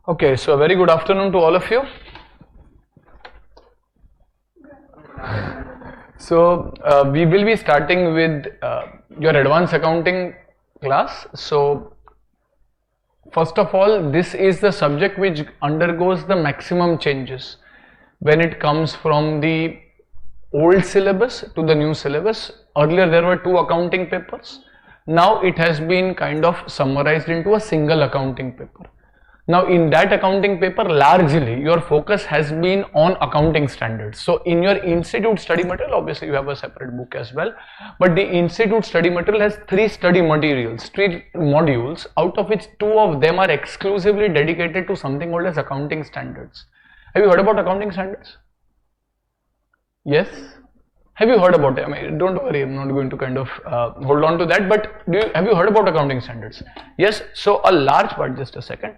Okay, so a very good afternoon to all of you. So we will be starting with your advanced accounting class. So first of all, this is the subject which undergoes the maximum changes when it comes from the old syllabus to the new syllabus. Earlier there were two accounting papers. Now it has been kind of summarized into a single accounting paper. Now in that accounting paper, largely your focus has been on accounting standards. So in your institute study material, obviously you have a separate book as well, but the institute study material has three study materials, three modules, out of which two of them are exclusively dedicated to something called as accounting standards. Have you heard about accounting standards? Yes? Have you heard about it? I mean, don't worry, I'm not going to kind of hold on to that, but have you heard about accounting standards? Yes, so a large part, just a second,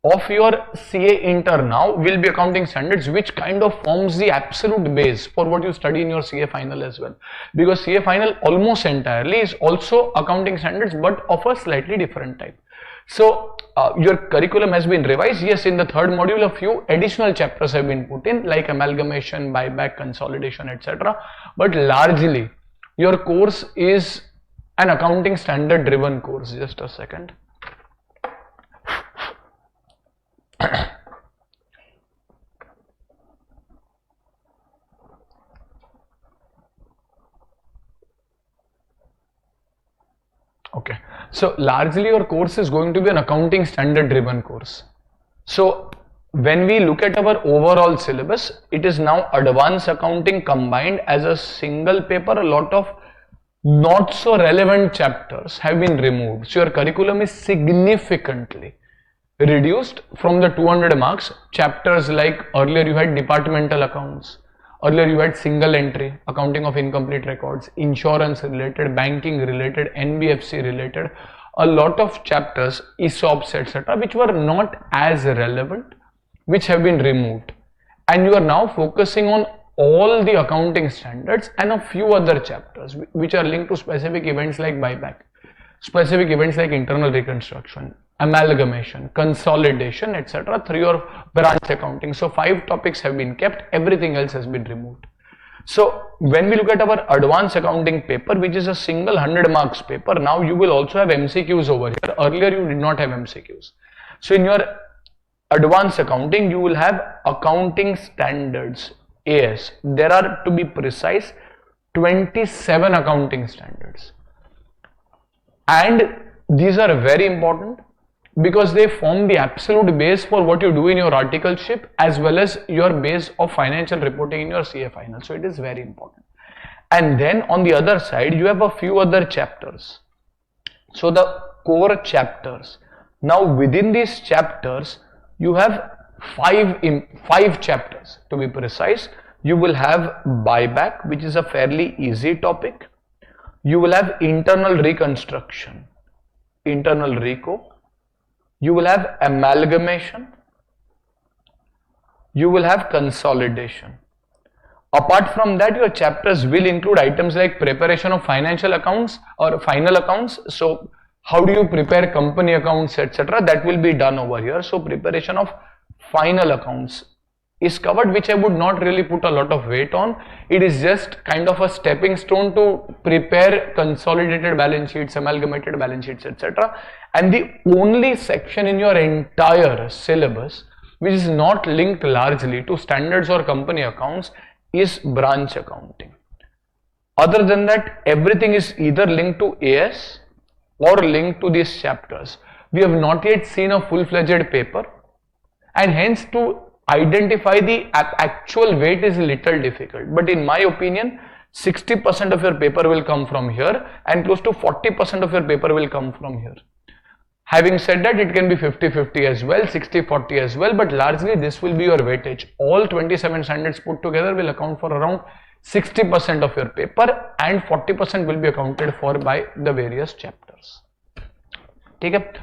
of your CA inter now will be accounting standards, which kind of forms the absolute base for what you study in your CA final as well. Because CA final almost entirely is also accounting standards, but of a slightly different type. So your curriculum has been revised. Yes, in the third module a few additional chapters have been put in, like amalgamation, buyback, consolidation, etc. But largely your course is an accounting standard driven course. Just a second. Okay, so largely your course is going to be an accounting standard driven course. So when we look at our overall syllabus, it is now advanced accounting combined as a single paper. A lot of not so relevant chapters have been removed. So your curriculum is significantly reduced from the 200 marks. Chapters like earlier you had departmental accounts, earlier you had single entry, accounting of incomplete records, insurance related, banking related, NBFC related, a lot of chapters, ESOPs, etc., which were not as relevant, which have been removed, and you are now focusing on all the accounting standards and a few other chapters which are linked to specific events like buyback, specific events like internal reconstruction, amalgamation, consolidation, etc., through your branch accounting. So 5 topics have been kept, everything else has been removed. So when we look at our advanced accounting paper, which is a single 100 marks paper, now you will also have MCQs over here. Earlier you did not have MCQs. So in your advanced accounting, you will have accounting standards, AS. There are, to be precise, 27 accounting standards. And these are very important because they form the absolute base for what you do in your articleship as well as your base of financial reporting in your CA final. So it is very important. And then on the other side, you have a few other chapters. So the core chapters. Now within these chapters, you have five chapters, to be precise. You will have buyback, which is a fairly easy topic. You will have internal reconstruction, internal reco. You will have amalgamation. You will have consolidation. Apart from that, your chapters will include items like preparation of financial accounts or final accounts. So how do you prepare company accounts, etc. That will be done over here. So preparation of final accounts is covered, which I would not really put a lot of weight on. It is just kind of a stepping stone to prepare consolidated balance sheets, amalgamated balance sheets, etc. And the only section in your entire syllabus which is not linked largely to standards or company accounts is branch accounting. Other than that, everything is either linked to AS or linked to these chapters. We have not yet seen a full-fledged paper, and hence to identify the actual weight is a little difficult. But in my opinion, 60% of your paper will come from here and close to 40% of your paper will come from here. Having said that, it can be 50-50 as well, 60-40 as well, but largely this will be your weightage. All 27 standards put together will account for around 60% of your paper and 40% will be accounted for by the various chapters. Okay?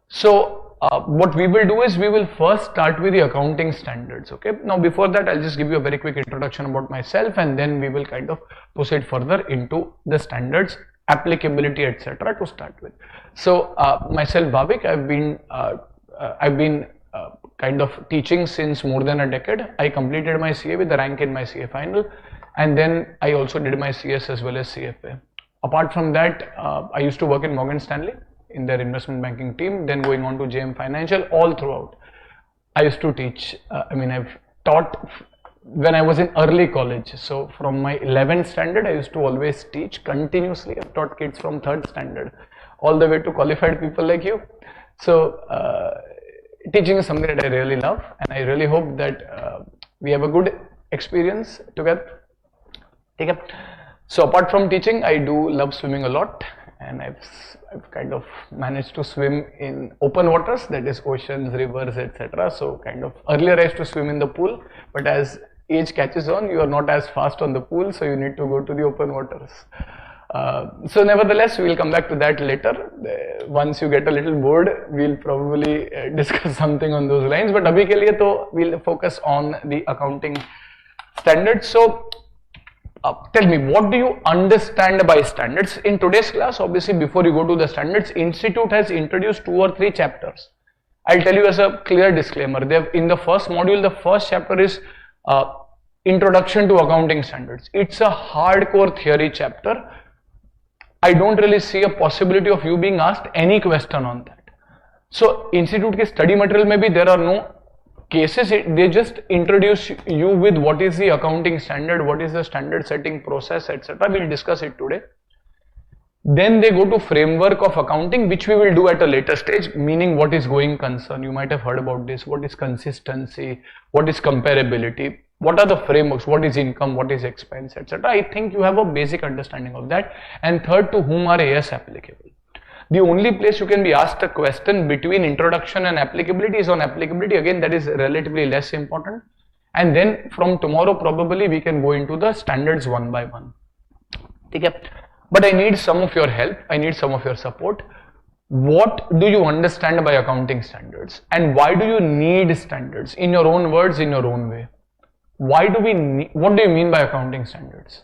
So what we will do is we will first start with the accounting standards. Okay, now before that I'll just give you a very quick introduction about myself and then we will kind of proceed further into the standards, applicability, etc. to start with. So myself, Bhavik, I've been kind of teaching since more than a decade. I completed my CA with a rank in my CA final, and then I also did my CS as well as CFA. Apart from that, I used to work in Morgan Stanley in their investment banking team, then going on to JM Financial. All throughout I used to teach. I've taught when I was in early college. So from my 11th standard, I used to always teach continuously. I've taught kids from 3rd standard all the way to qualified people like you. So teaching is something that I really love, and I really hope that we have a good experience together. Okay. So apart from teaching, I do love swimming a lot, and I've kind of managed to swim in open waters, that is oceans, rivers, etc. So kind of earlier I used to swim in the pool, but as age catches on, you are not as fast on the pool, so you need to go to the open waters. So nevertheless, we will come back to that later. Once you get a little bored, we'll probably discuss something on those lines. But abhi ke liye to we'll focus on the accounting standards. So tell me, what do you understand by standards? In today's class, obviously, before you go to the standards, Institute has introduced 2 or 3 chapters. I'll tell you as a clear disclaimer. They have, in the first module, the first chapter is Introduction to Accounting Standards. It's a hardcore theory chapter. I don't really see a possibility of you being asked any question on that. So, Institute ke study material mein bhi there are no cases. They just introduce you with what is the accounting standard, what is the standard setting process, etc. We'll discuss it today. Then they go to framework of accounting, which we will do at a later stage, meaning what is going concern. You might have heard about this. What is consistency? What is comparability? What are the frameworks? What is income? What is expense, etc. I think you have a basic understanding of that. And third, to whom are AS applicable? The only place you can be asked a question between introduction and applicability is on applicability. Again, that is relatively less important. And then from tomorrow, probably we can go into the standards one by one. Okay. But I need some of your help. I need some of your support. What do you understand by accounting standards? And why do you need standards? In your own words, in your own way. Why do we need, what do you mean by accounting standards?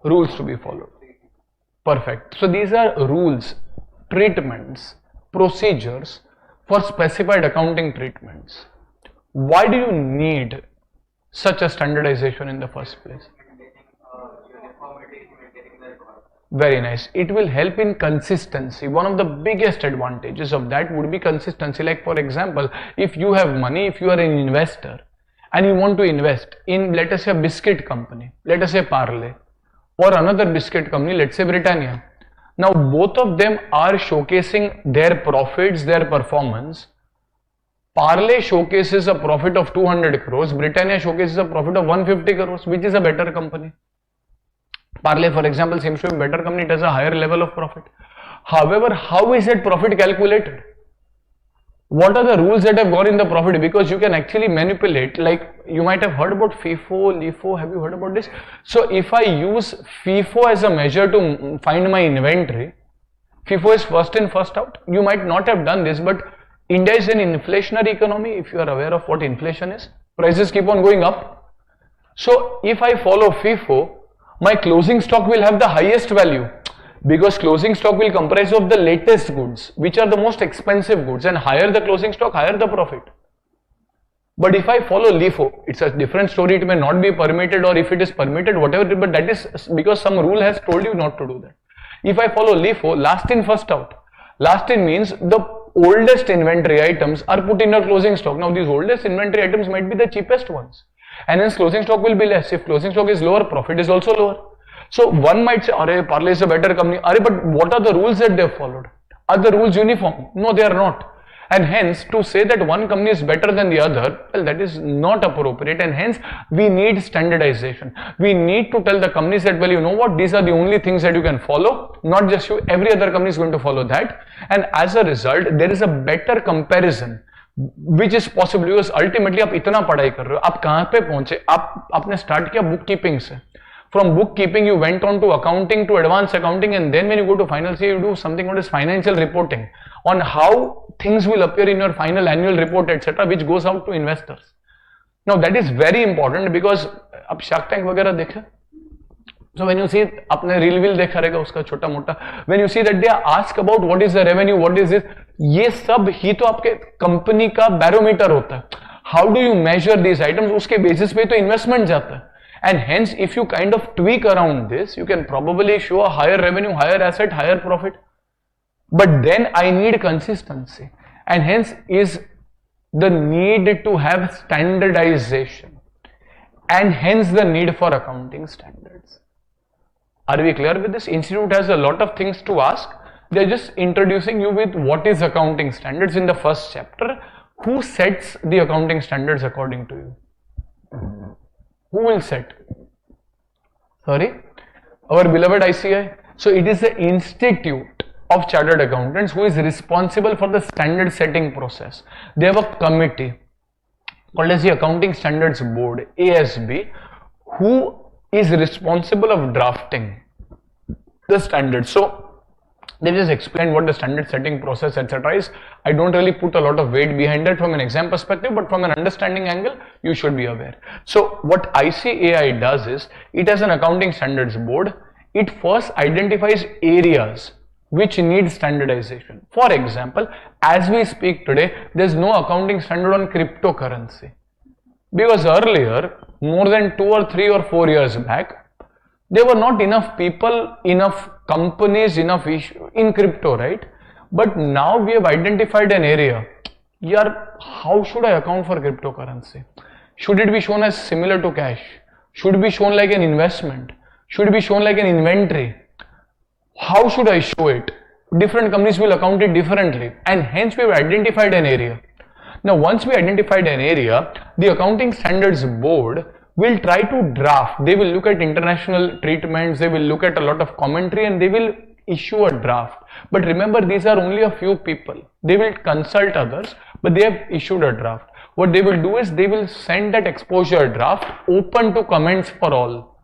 Rules to be followed. Perfect. So these are rules, treatments, procedures for specified accounting treatments. Why do you need such a standardization in the first place? Very nice. It will help in consistency. One of the biggest advantages of that would be consistency. Like for example, if you have money, if you are an investor and you want to invest in, let us say, a biscuit company, let us say Parle, or another biscuit company, let's say Britannia. Now both of them are showcasing their profits, their performance. Parle showcases a profit of 200 crores, Britannia showcases a profit of 150 crores. Which is a better company? Parle, for example, seems to be a better company. It has a higher level of profit. However, how is that profit calculated? What are the rules that have gone in the profit? Because you can actually manipulate, like you might have heard about FIFO, LIFO. Have you heard about this? So if I use FIFO as a measure to find my inventory, FIFO is first in, first out. You might not have done this, but India is an inflationary economy. If you are aware of what inflation is, prices keep on going up. So if I follow FIFO, my closing stock will have the highest value, because closing stock will comprise of the latest goods, which are the most expensive goods, and higher the closing stock, higher the profit. But if I follow LIFO, it's a different story. It may not be permitted, or if it is permitted, whatever, but that is because some rule has told you not to do that. If I follow LIFO, last in, first out. Last in means the oldest inventory items are put in your closing stock. Now these oldest inventory items might be the cheapest ones, and hence closing stock will be less. If closing stock is lower, profit is also lower. So one might say, "Arey, Parle is a better company." Arey, but what are the rules that they have followed? Are the rules uniform? No, they are not. And hence, to say that one company is better than the other, well, that is not appropriate. And hence, we need standardization. We need to tell the companies that, well, you know what, these are the only things that you can follow. Not just you, every other company is going to follow that. And as a result, there is a better comparison, which is possible, because ultimately आप इतना पढ़ाई कर रहे हो, आप कहाँ पे पहुंचे? आपने start किया bookkeeping से. From bookkeeping, you went on to accounting, to advanced accounting, and then when you go to final CA, you do something called as financial reporting on how things will appear in your final annual report, etc., which goes out to investors. Now that is very important, because आप Shark Tank वगैरह देखे, so when you see, आपने reel देखा रहेगा उसका छोटा मोटा, when you see that they are asked about what is the revenue, what is this, ये सब ही तो आपके कंपनी का बैरोमीटर होता है. How do you measure these items? उसके बेसिस पे तो इन्वेस्टमेंट जाता है. And hence, if you kind of tweak around this, you can probably show a higher revenue, higher asset, higher profit. But then I need consistency. And hence is the need to have standardization. And hence the need for accounting standards. Are we clear with this? Institute has a lot of things to ask. They're just introducing you with what is accounting standards in the first chapter. Who sets the accounting standards according to you? Who will set? Sorry? Our beloved ICI. So it is the Institute of Chartered Accountants who is responsible for the standard setting process. They have a committee called as the Accounting Standards Board, ASB, who is responsible of drafting the standards. So they just explain what the standard setting process etc. is. I don't really put a lot of weight behind that from an exam perspective, but from an understanding angle, you should be aware. So what ICAI does is, it has an accounting standards board. It first identifies areas which need standardization. For example, as we speak today, there's no accounting standard on cryptocurrency. Because earlier, more than 2 or 3 or 4 years back, there were not enough people, enough companies, enough issue in crypto, right? But now we have identified an area. Yeah, how should I account for cryptocurrency? Should it be shown as similar to cash? Should it be shown like an investment? Should it be shown like an inventory? How should I show it? Different companies will account it differently, and hence we have identified an area. Now, once we identified an area, the Accounting Standards Board will try to draft. They will look at international treatments, they will look at a lot of commentary, and they will issue a draft. But remember, these are only a few people. They will consult others, but they have issued a draft. What they will do is, they will send that exposure draft open to comments for all.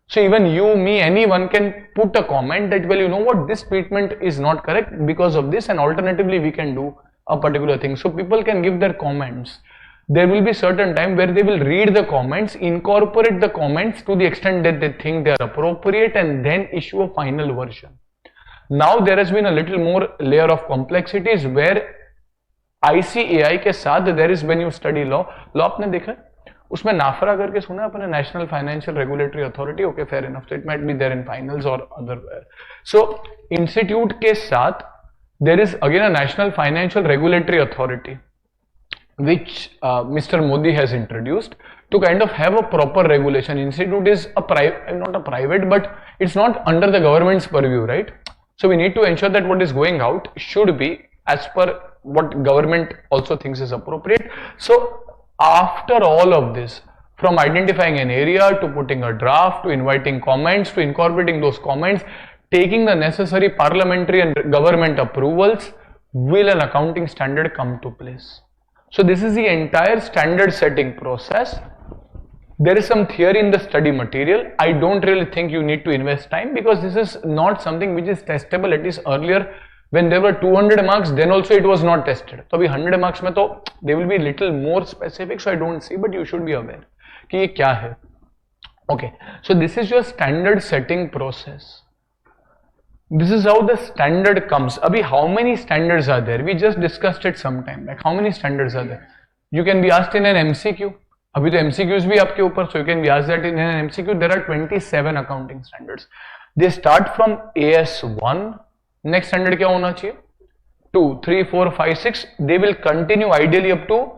So even you, me, anyone can put a comment that, well, you know what, this treatment is not correct because of this, and alternatively we can do a particular thing. So people can give their comments. There will be certain time where they will read the comments, incorporate the comments to the extent that they think they are appropriate, and then issue a final version. Now there has been a little more layer of complexities where ICAI के साथ there is, when you study law आपने देखा उसमें नाफरा करके सुना अपने national financial regulatory authority. Okay, fair enough, it might be there in finals or otherwhere. So institute के साथ there is again a national financial regulatory authority which Mr. Modi has introduced to kind of have a proper regulation. Institute is a private, not a private, but it's not under the government's purview, right? So we need to ensure that what is going out should be as per what government also thinks is appropriate. So after all of this, from identifying an area to putting a draft to inviting comments to incorporating those comments, taking the necessary parliamentary and government approvals, will an accounting standard come to place. So this is the entire standard setting process. There is some theory in the study material. I don't really think you need to invest time, because this is not something which is testable. At least earlier when there were 200 marks, then also it was not tested. So 100 marks mein to they will be little more specific, so I don't see, but you should be aware कि ये क्या है. Okay, so this is your standard setting process. This is how the standard comes. Abhi, how many standards are there? We just discussed it some time back. How many standards are there? You can be asked in an MCQ. Abhi to MCQs bhi aapke upar, so you can be asked that in an MCQ. There are 27 accounting standards. They start from AS1. Next standard kya hona chahiye? 2, 3, 4, 5, 6. They will continue ideally up to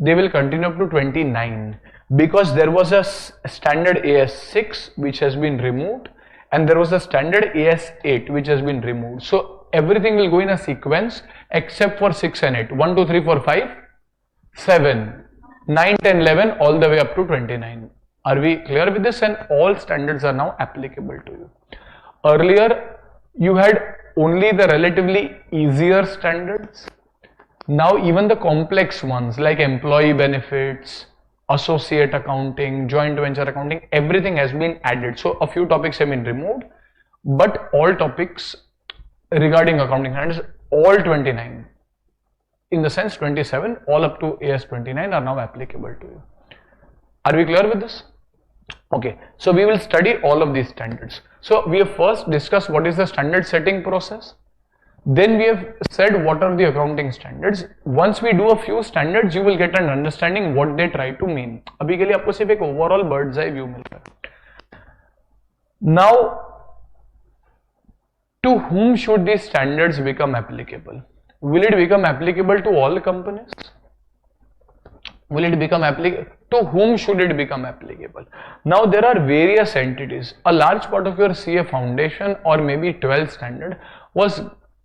29, because there was a standard AS6 which has been removed, and there was a standard AS8 which has been removed. So everything will go in a sequence except for 6 and 8. 1, 2, 3, 4, 5, 7, 9, 10, 11, all the way up to 29. Are we clear with this? And all standards are now applicable to you. Earlier, you had only the relatively easier standards. Now even the complex ones like employee benefits, associate accounting, joint venture accounting, everything has been added. So a few topics have been removed, but all topics regarding accounting standards, all 29, in the sense 27, all up to AS29 are now applicable to you. Are we clear with this? Okay, so we will study all of these standards. So we have first discussed what is the standard setting process. Then we have said what are the accounting standards. Once we do a few standards, you will get an understanding what they try to mean. अभी के लिए आपको सिर्फ एक overall bird's eye view मिल रहा है. Now, to whom should these standards become applicable? Will it become applicable to all companies? Will it become applicable? To whom should it become applicable? Now there are various entities. A large part of your CA foundation or maybe 12th standard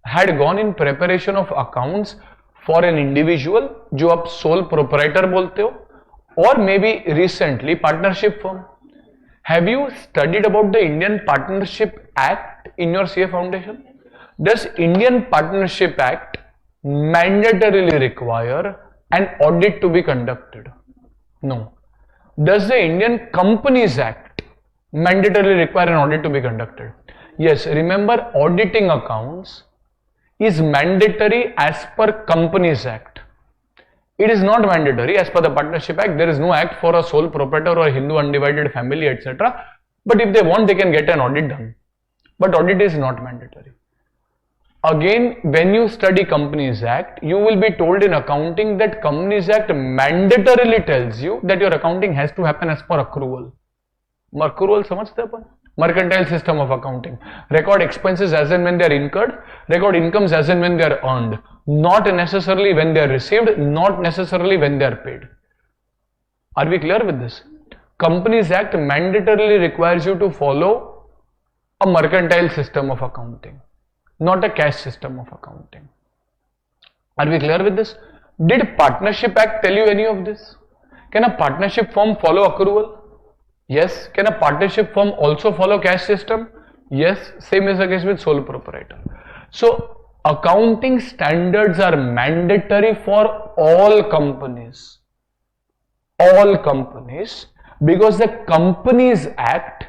had gone in preparation of accounts for an individual, जो आप sole proprietor बोलते हो, or maybe recently partnership firm. Have you studied about the Indian Partnership Act in your CA foundation? Does Indian Partnership Act mandatorily require an audit to be conducted? No. Does the Indian Companies Act mandatorily require an audit to be conducted? Yes. Remember, auditing accounts is mandatory as per Companies Act. It is not mandatory as per the Partnership Act. There is no act for a sole proprietor or a Hindu undivided family, etc. But if they want, they can get an audit done. But audit is not mandatory. Again, when you study Companies Act, you will be told in accounting that Companies Act mandatorily tells you that your accounting has to happen as per accrual. Accrual समझते हैं अपन? Mercantile system of accounting. Record expenses as and when they are incurred, record incomes as and when they are earned. Not necessarily when they are received, not necessarily when they are paid. Are we clear with this? Companies Act mandatorily requires you to follow a mercantile system of accounting, not a cash system of accounting. Are we clear with this? Did Partnership Act tell you any of this? Can a partnership firm follow accrual? Yes. Can a partnership firm also follow cash system? Yes. Same is the case with sole proprietor. So, accounting standards are mandatory for all companies. All companies, because the Companies Act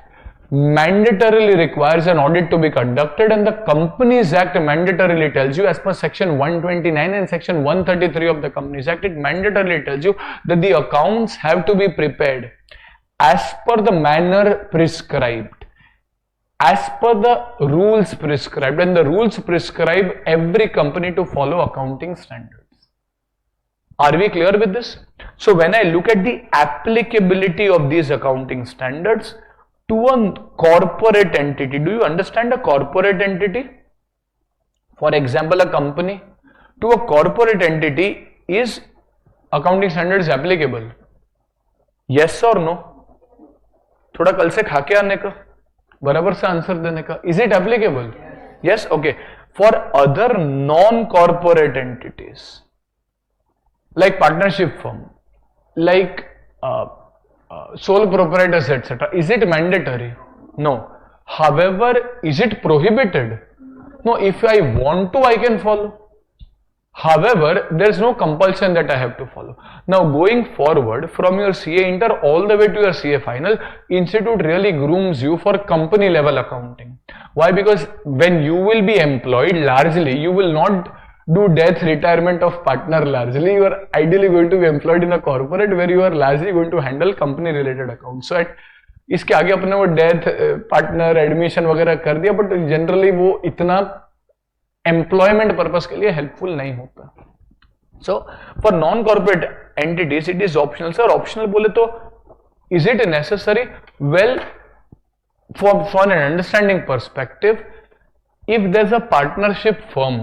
mandatorily requires an audit to be conducted, and the Companies Act mandatorily tells you, as per section 129 and section 133 of the Companies Act, it mandatorily tells you that the accounts have to be prepared as per the manner prescribed, as per the rules prescribed, and the rules prescribe every company to follow accounting standards. Are we clear with this? So when I look at the applicability of these accounting standards to a corporate entity, do you understand a corporate entity? For example, a company. To a corporate entity, is accounting standards applicable? Yes or no? थोड़ा कल से खा के आने का, बराबर से answer देने का. Is it applicable? Yes. Okay. For other non-corporate entities, like partnership firm, like sole proprietors, etc., is it mandatory? No. However, is it prohibited? No. If I want to, I can follow. However, there is no compulsion that I have to follow. Now, going forward from your CA Inter all the way to your CA Final, Institute really grooms you for company level accounting. Why? Because when you will be employed, largely, you will not do death retirement of partner largely. You are ideally going to be employed in a corporate where you are largely going to handle company related accounts. So, इसके आगे अपने वो death partner admission वगैरह कर दिया, but generally वो इतना employment purpose के लिए हेल्पफुल नहीं होता. So for non corporate entities it is optional. Sir optional बोले तो is it necessary? Well, for an understanding perspective, if there is a partnership firm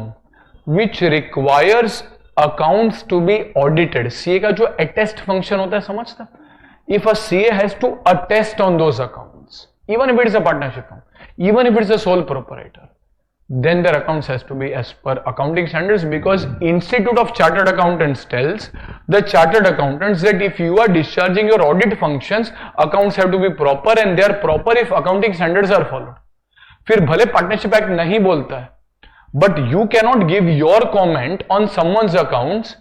which requires accounts to be audited, CA का जो attest function होता है समझता, if a CA has to attest on those accounts, even if it is a partnership firm, even if it's a sole proprietor, then their accounts has to be as per accounting standards, because Institute of Chartered Accountants tells the chartered accountants that if you are discharging your audit functions, accounts have to be proper, and they are proper if accounting standards are followed. फिर भले partnership act नहीं बोलता है, but you cannot give your comment on someone's accounts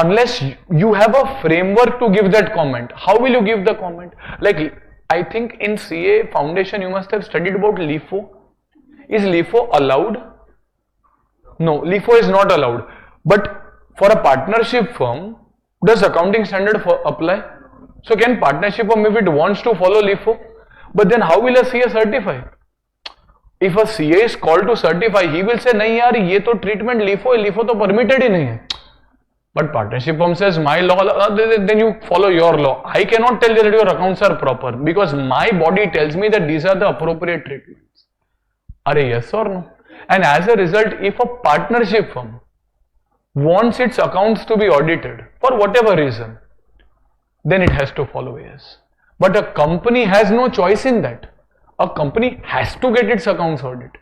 unless you have a framework to give that comment. How will you give the comment? Like, I think in CA foundation you must have studied about LIFO. Is LIFO allowed? No, LIFO is not allowed. But for a partnership firm, does accounting standard apply? So can partnership firm, if it wants to follow LIFO, but then how will a CA certify? If a CA is called to certify, he will say, नहीं यार ये तो treatment LIFO तो permitted ही नहीं है. But partnership firm says my law, then you follow your law. I cannot tell you that your accounts are proper because my body tells me that these are the appropriate treatments. Are yes or no? And as a result, if a partnership firm wants its accounts to be audited for whatever reason, then it has to follow AS. But a company has no choice in that. A company has to get its accounts audited.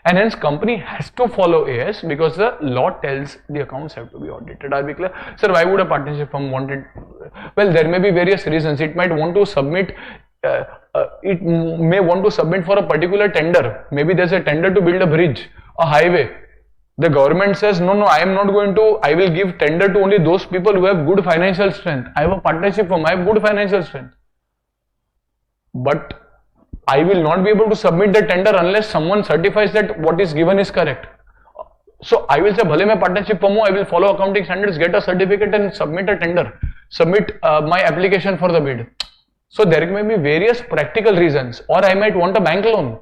And hence company has to follow AS because the law tells the accounts have to be audited. Are we clear? Sir, why would a partnership firm want it? Well, there may be various reasons. It might want to submit, it may want to submit for a particular tender. Maybe there's a tender to build a bridge, a highway. The government says, no, I am not going to, I will give tender to only those people who have good financial strength. I have a partnership firm, I have good financial strength. But I will not be able to submit the tender unless someone certifies that what is given is correct. So I will say, bhale main partnership firm hu, I will follow accounting standards, get a certificate and submit a tender, submit my application for the bid. So there may be various practical reasons, or I might want a bank loan.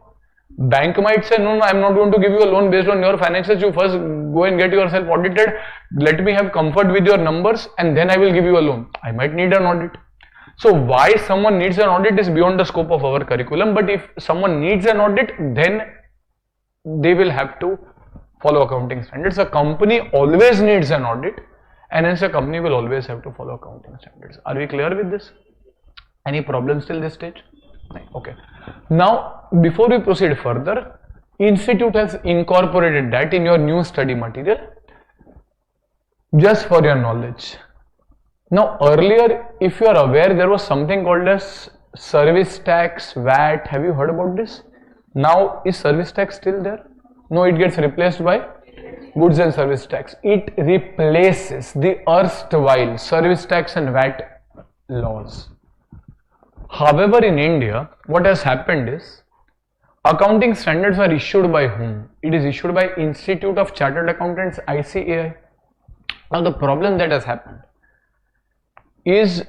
Bank might say, no, I am not going to give you a loan based on your financials. You first go and get yourself audited. Let me have comfort with your numbers and then I will give you a loan. I might need an audit. So why someone needs an audit is beyond the scope of our curriculum. But if someone needs an audit, then they will have to follow accounting standards. A company always needs an audit, and hence a company will always have to follow accounting standards. Are we clear with this? Any problems till this stage? Okay. Now, before we proceed further, Institute has incorporated that in your new study material, just for your knowledge. Now, earlier, if you are aware, there was something called as service tax, VAT. Have you heard about this? Now, is service tax still there? No, it gets replaced by goods and service tax. It replaces the erstwhile service tax and VAT laws. However, in India, what has happened is, accounting standards are issued by whom? It is issued by Institute of Chartered Accountants, ICAI. Now, the problem that has happened is,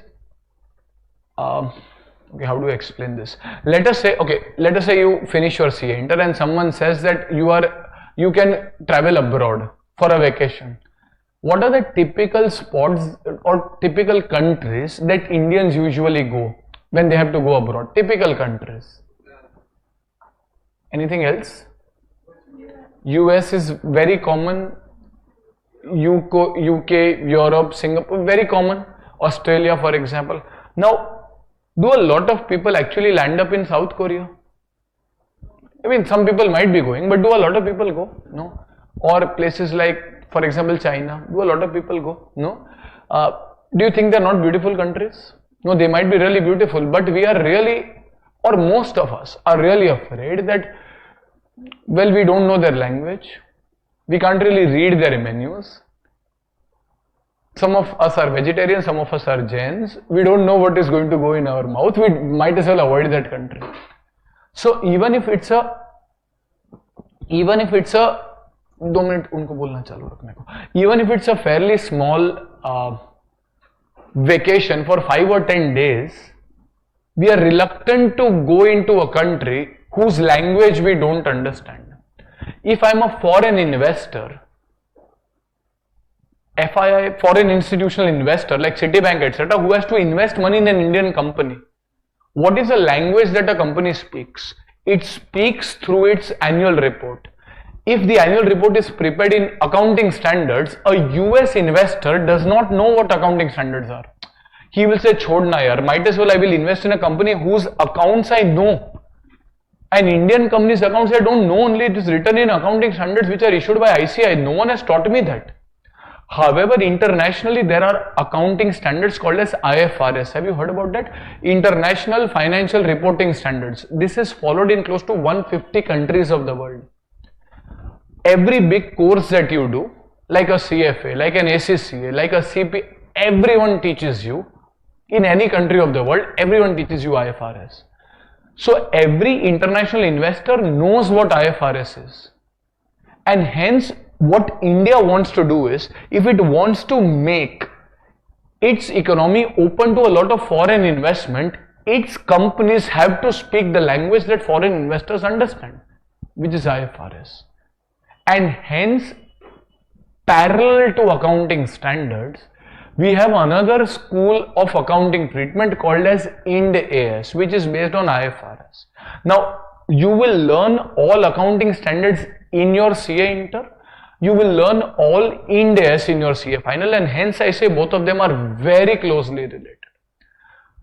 okay, how do I explain this? Let us say you finish your CA Inter and someone says that you can travel abroad for a vacation. What are the typical spots or typical countries that Indians usually go when they have to go abroad? Typical countries. Anything else? US is very common. UK, Europe, Singapore, very common. Australia, for example. Now, do a lot of people actually land up in South Korea? I mean, some people might be going, but do a lot of people go? No. Or places like, for example, China, do a lot of people go? No. Do you think they're not beautiful countries? No, they might be really beautiful, but we are really, or most of us are really afraid that, well, we don't know their language. We can't really read their menus. Some of us are vegetarians, some of us are Jains. We don't know what is going to go in our mouth. We might as well avoid that country. So even if it's a 2 minute उनको बोलना चालू रखने को. Even if it's a fairly small vacation for 5 or 10 days, we are reluctant to go into a country whose language we don't understand. If I'm a foreign investor, FII, foreign institutional investor like Citibank, etc., who has to invest money in an Indian company, what is the language that a company speaks? It speaks through its annual report. If the annual report is prepared in accounting standards, a US investor does not know what accounting standards are. He will say, Chodna yaar, might as well I will invest in a company whose accounts I know. An Indian company's accounts I don't know, only it is written in accounting standards which are issued by ICAI. No one has taught me that. However, internationally there are accounting standards called as IFRS. Have you heard about that? International Financial Reporting Standards. This is followed in close to 150 countries of the world. Every big course that you do, like a CFA, like an ACCA, like a CP, everyone teaches you, in any country of the world, everyone teaches you IFRS. So every international investor knows what IFRS is. And hence, what India wants to do is, if it wants to make its economy open to a lot of foreign investment, its companies have to speak the language that foreign investors understand. which is IFRS. And hence, parallel to accounting standards, we have another school of accounting treatment called as Ind AS, which is based on IFRS. Now, you will learn all accounting standards in your CA Inter. You will learn all Ind AS in your CA Final, and hence I say both of them are very closely related.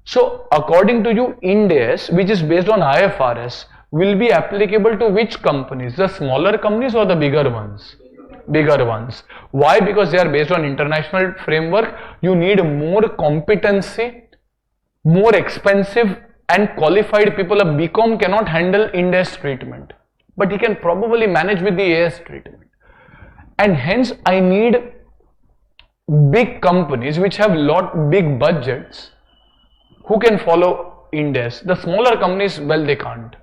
So, according to you, Ind AS, which is based on IFRS, will be applicable to which companies? The smaller companies or the bigger ones? Bigger ones. Why? Because they are based on international framework. You need more competency, more expensive and qualified people. A BCom cannot handle Ind AS treatment, but he can probably manage with the AS treatment. And hence I need big companies which have big budgets who can follow Ind AS. The smaller companies, well, they can't.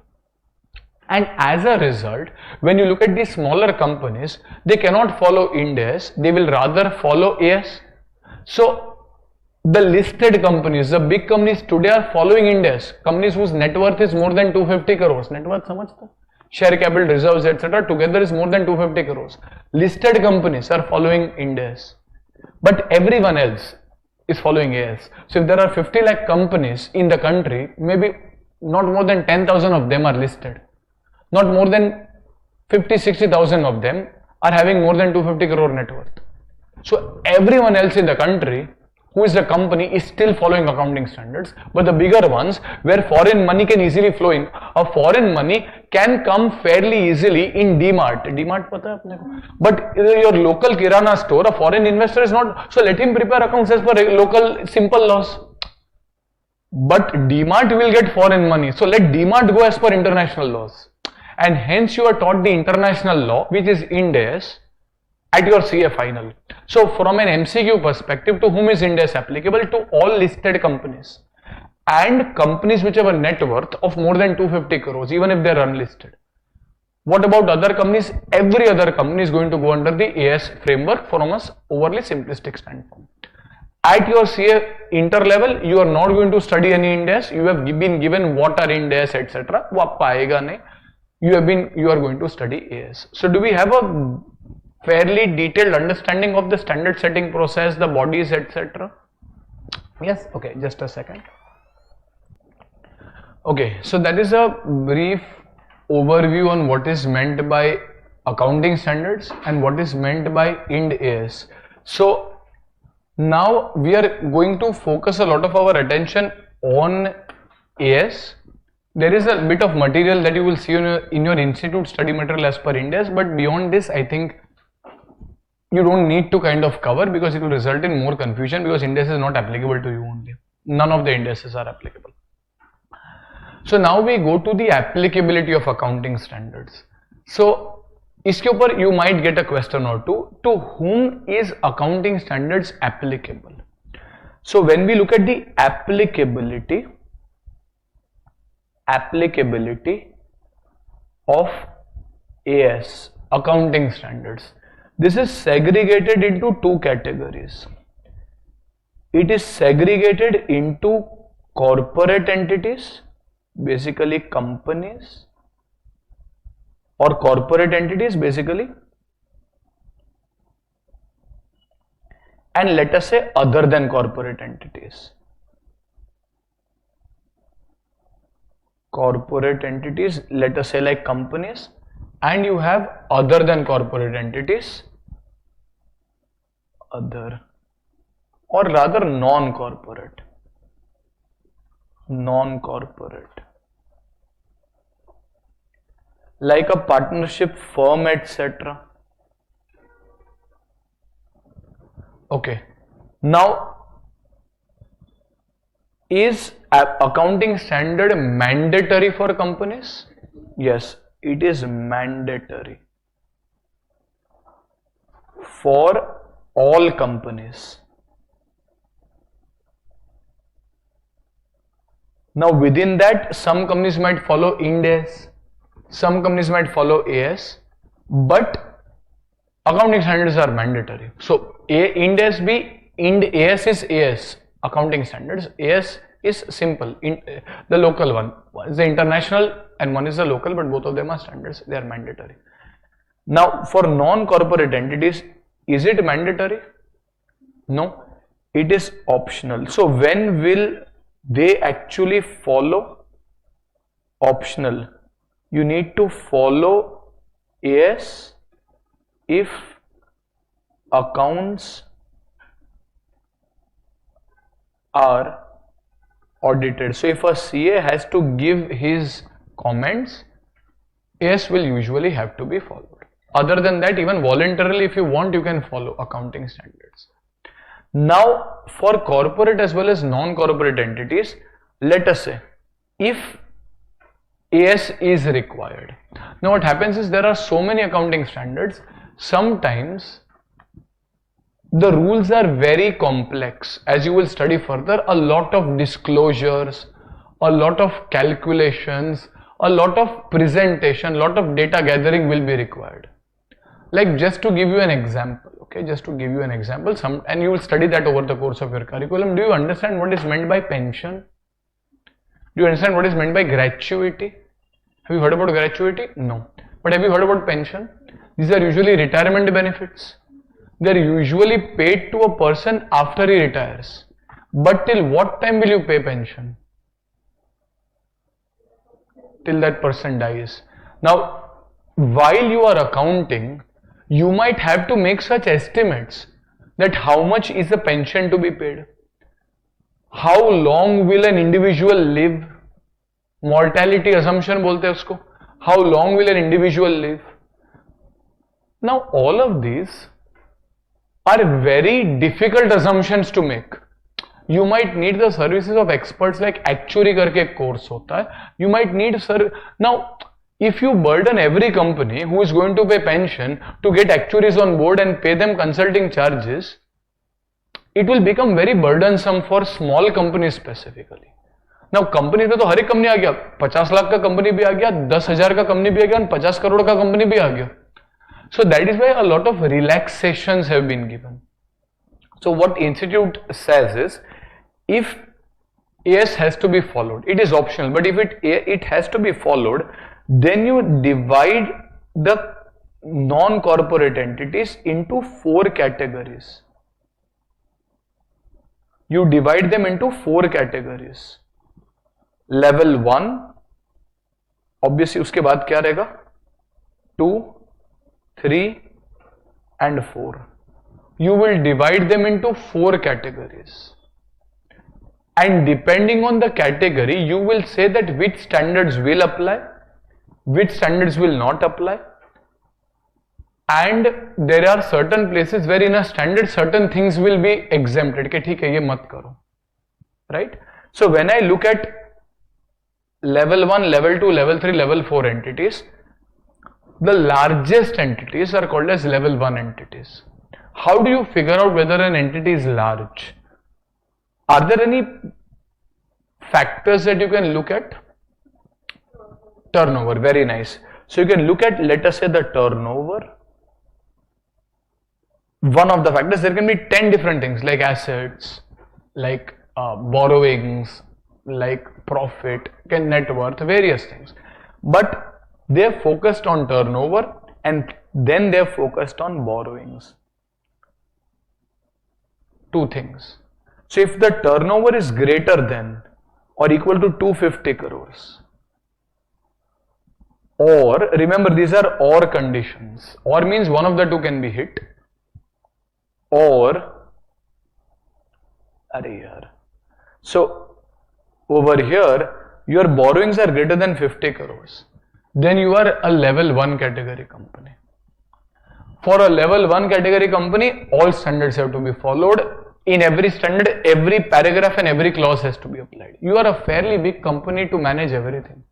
And as a result, when you look at these smaller companies, they cannot follow Ind AS, they will rather follow AS. So the listed companies, the big companies today are following Ind AS. Companies whose net worth is more than 250 crores. Net worth, samajhta? Share capital, reserves, etc. together is more than 250 crores. Listed companies are following Ind AS. But everyone else is following AS. So if there are 50 lakh companies in the country, maybe not more than 10,000 of them are listed. Not more than 50-60,000 of them are having more than 250 crore net worth. So everyone else in the country who is the company is still following accounting standards, but the bigger ones where foreign money can easily flow in, a foreign money can come fairly easily in DMart. DMart pata hai apne ko? But your local kirana store, a foreign investor is not, so let him prepare accounts as per local simple laws. But DMart will get foreign money, so let DMart go as per international laws. And hence you are taught the international law, which is Ind AS, at your CA final. So from an MCQ perspective, to whom is Ind AS applicable? To all listed companies and companies which have a net worth of more than 250 crores, even if they are unlisted. What about other companies? Every other company is going to go under the AS framework from a overly simplistic standpoint. At your CA Inter level, you are not going to study any Ind AS. You have been given what are Ind AS, etc. वो आपको आएगा नहीं. You are going to study AS. So do we have a fairly detailed understanding of the standard setting process, the bodies, etc.? Yes? Okay, just a second. Okay, so that is a brief overview on what is meant by accounting standards and what is meant by Ind AS. So now we are going to focus a lot of our attention on AS. There is a bit of material that you will see in your institute study material as per Ind AS, but beyond this I think you don't need to kind of cover, because it will result in more confusion, because Ind AS is not applicable to you only. None of the Ind ASs are applicable. So now we go to the applicability of accounting standards. So iske upar you might get a question or two. To whom is accounting standards applicable? So when we look at the applicability of AS, accounting standards, this is segregated into two categories. It is segregated into corporate entities, basically companies, or corporate entities basically, and let us say other than corporate entities. Corporate entities, let us say like companies, and you have other than corporate entities, other, or rather non-corporate, like a partnership firm, etc. Okay, now is accounting standard mandatory for companies? Yes, it is mandatory for all companies. Now within that, some companies might follow Ind AS, some companies might follow AS, but accounting standards are mandatory. So Ind AS is AS accounting standards, AS is simple. The local one is the international and one is the local, but both of them are standards. They are mandatory. Now, for non-corporate entities, is it mandatory? No, it is optional. So, when will they actually follow? Optional. You need to follow AS if accounts are audited. So if a CA has to give his comments, AS will usually have to be followed. Other than that, even voluntarily, if you want, you can follow accounting standards. Now, for corporate as well as non-corporate entities, let us say if AS is required. Now what happens is there are so many accounting standards, sometimes the rules are very complex. As you will study further, a lot of disclosures, a lot of calculations, a lot of presentation, lot of data gathering will be required. Like just to give you an example, okay, just to give you an example, and you will study that over the course of your curriculum. Do you understand what is meant by pension? Do you understand what is meant by gratuity? Have you heard about gratuity? No. But have you heard about pension? These are usually retirement benefits. They are usually paid to a person after he retires. But till what time will you pay pension? Till that person dies. Now, while you are accounting, you might have to make such estimates that how much is the pension to be paid? How long will an individual live? Mortality assumption bolte hai usko. How long will an individual live? Now all of these are very difficult assumptions to make. You might need the services of experts like actuary karke ek course hota hai. You might need now if you burden every company who is going to pay pension to get actuaries on board and pay them consulting charges, it will become very burdensome for small companies specifically. Now company में तो हर एक company आ गया, 50 लाख का company भी आ गया, 10,000 का company भी आ गया और 50 करोड़ का कंपनी भी आ गया. So that is why a lot of relaxations have been given. So what institute says is, if AS has to be followed, it is optional, but if it has to be followed, then you divide the non-corporate entities into 4 categories. You divide them into 4 categories. Level 1, obviously उसके बाद क्या रहेगा? 2, 3 and 4. You will divide them into 4 categories. And depending on the category, you will say that which standards will apply, which standards will not apply. And there are certain places where in a standard certain things will be exempted. कि ठीक है ये मत करो. Right? So when I look at level 1, level 2, level 3, level 4 entities, the largest entities are called as level 1 entities. How do you figure out whether an entity is large? Are there any factors that you can look at? Turnover, very nice. So you can look at, let us say, the turnover. One of the factors, there can be 10 different things like assets, like borrowings, like profit, net worth, various things. But they are focused on turnover and then they are focused on borrowings. 2 things. So if the turnover is greater than or equal to 250 crores, or remember these are or conditions, or means one of the 2 can be hit, or so over here your borrowings are greater than 50 crores, then you are a level 1 category company. For a level 1 category company, all standards have to be followed. In every standard, every paragraph and every clause has to be applied. You are a fairly big company to manage everything.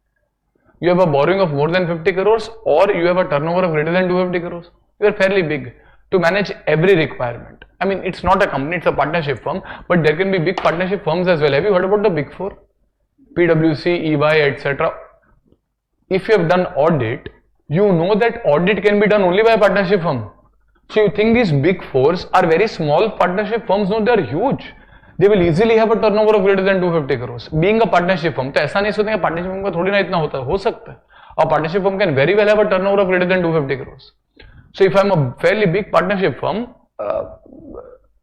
You have a borrowing of more than 50 crores or you have a turnover of greater than 250 crores. You are fairly big to manage every requirement. I mean, it's not a company, it's a partnership firm, but there can be big partnership firms as well. Have you heard about the big 4? PwC, EY, etc. If you have done audit, you know that audit can be done only by a partnership firm. So you think these big 4s are very small partnership firms? No, they are huge. they will easily have a turnover of greater than 250 crores. Being a partnership firm, तो ऐसा नहीं सोचते कि partnership firm का थोड़ी ना इतना होता है, हो सकता है. A partnership firm can very well have a turnover of greater than 250 crores. So if I'm a fairly big partnership firm,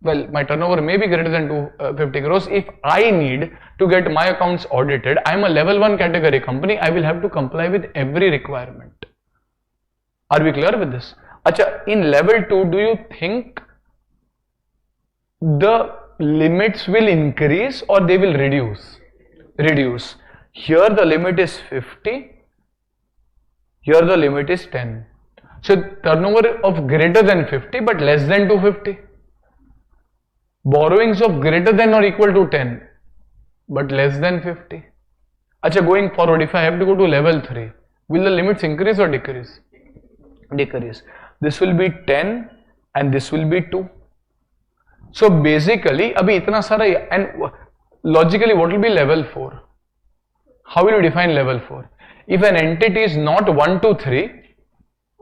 well, my turnover may be greater than 250 crores. If I need to get my accounts audited, I'm a level 1 category company, I will have to comply with every requirement. Are we clear with this? Acha, in level 2, do you think the limits will increase or they will reduce? Reduce. Here the limit is 50. Here the limit is 10. So turnover of greater than 50 but less than 250. Borrowings of greater than or equal to 10 but less than 50. Acha, going forward, if I have to go to level 3, will the limits increase or decrease? Decrease. This will be 10 and this will be 2. So basically, abhi itna sara, and logically what will be level 4? How will you define level 4? If an entity is not 1 to 3,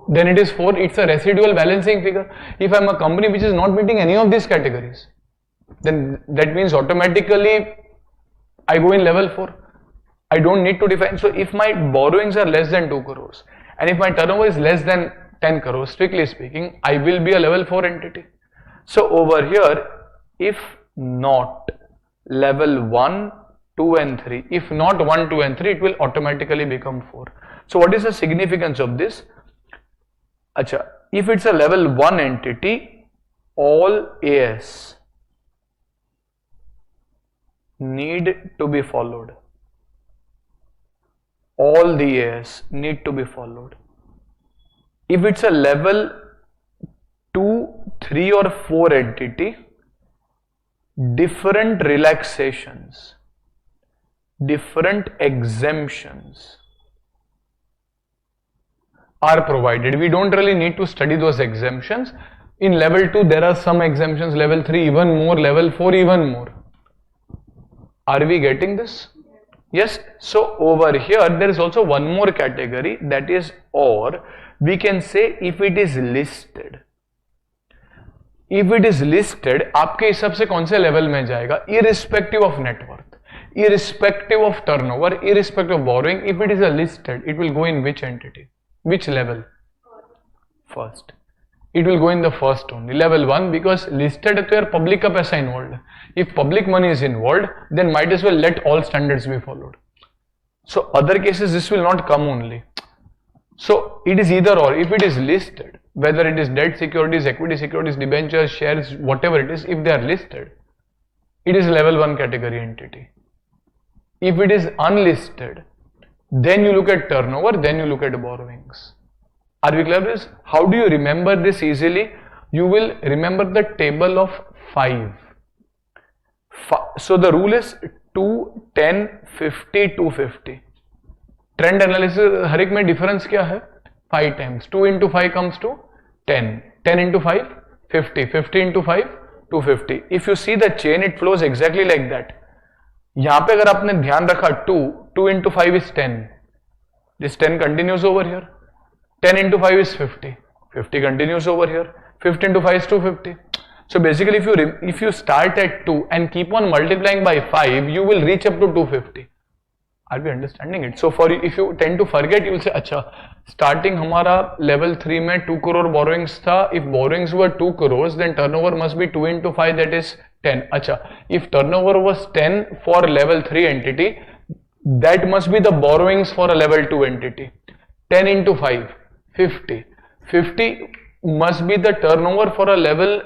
then it is 4, it's a residual balancing figure. If I am a company which is not meeting any of these categories, then that means automatically I go in level 4. I don't need to define. So if my borrowings are less than 2 crores and if my turnover is less than 10 crores, strictly speaking, I will be a level 4 entity. So over here, if not level 1, 2 and 3, if not 1, 2 and 3, it will automatically become 4. So what is the significance of this? Acha, if it's a level 1 entity, all AS need to be followed. All the AS need to be followed. If it's a level 2, 3 or 4 entity, different relaxations, different exemptions are provided. We don't really need to study those exemptions. In level 2 there are some exemptions, level 3 even more, level 4 even more. Are we getting this? Yes. So over here there is also one more category, that is, or we can say if it is listed. If it is listed, आपके हिसाब से कौन से level में जाएगा? Irrespective of net worth, irrespective of turnover, irrespective of borrowing, if it is a listed, it will go in which entity? Which level? First. It will go in the first only, level 1, because listed है तो यार public का पैसा involved है. If public money is involved, then might as well let all standards be followed. So other cases this will not come only. So it is either or. If it is listed, whether it is debt securities, equity securities, debentures, shares, whatever it is, if they are listed, it is level 1 category entity. If it is unlisted, then you look at turnover, then you look at borrowings. Are we clear with this? How do you remember this easily? You will remember the table of 5. So the rule is 2, 10, 50, 250. Trend analysis, हर एक में difference क्या है? 5 times. 2 into 5 comes to 10. 10 into 5, 50. 50 into 5, 250. If you see the chain, it flows exactly like that. यहाँ पे अगर आपने ध्यान रखा 2 into 5 is 10. This 10 continues over here. 10 into 5 is 50. 50 continues over here. 50 into 5 is 250. So basically, if you start at 2 and keep on multiplying by 5, you will reach up to 250. Are we understanding it? So if you tend to forget, you will say, अच्छा, starting हमारा level 3 में 2 crore borrowings था. If borrowings were 2 crores, then turnover must be 2 into 5, that is 10. अच्छा, if turnover was 10 for level 3 entity, that must be the borrowings for a level 2 entity. 10 into 5, 50. 50 must be the turnover for a level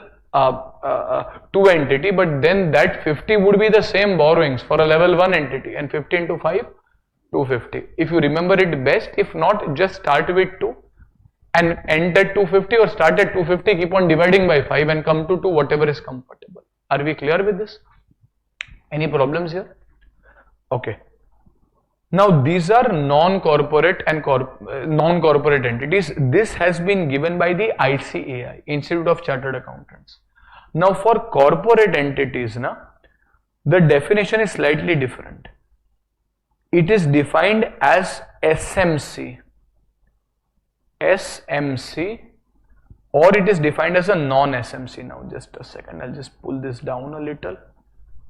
2 entity, but then that 50 would be the same borrowings for a level 1 entity, and 50 into 5, 250. If you remember it best, if not, just start with 2 and end at 250, or start at 250, keep on dividing by 5 and come to 2, whatever is comfortable. Are we clear with this? Any problems here? Okay. Now these are non-corporate and non-corporate entities. This has been given by the ICAI, Institute of Chartered Accountants. Now for corporate entities, the definition is slightly different. It is defined as SMC, or it is defined as a non-SMC. Now just a second, I'll just pull this down a little.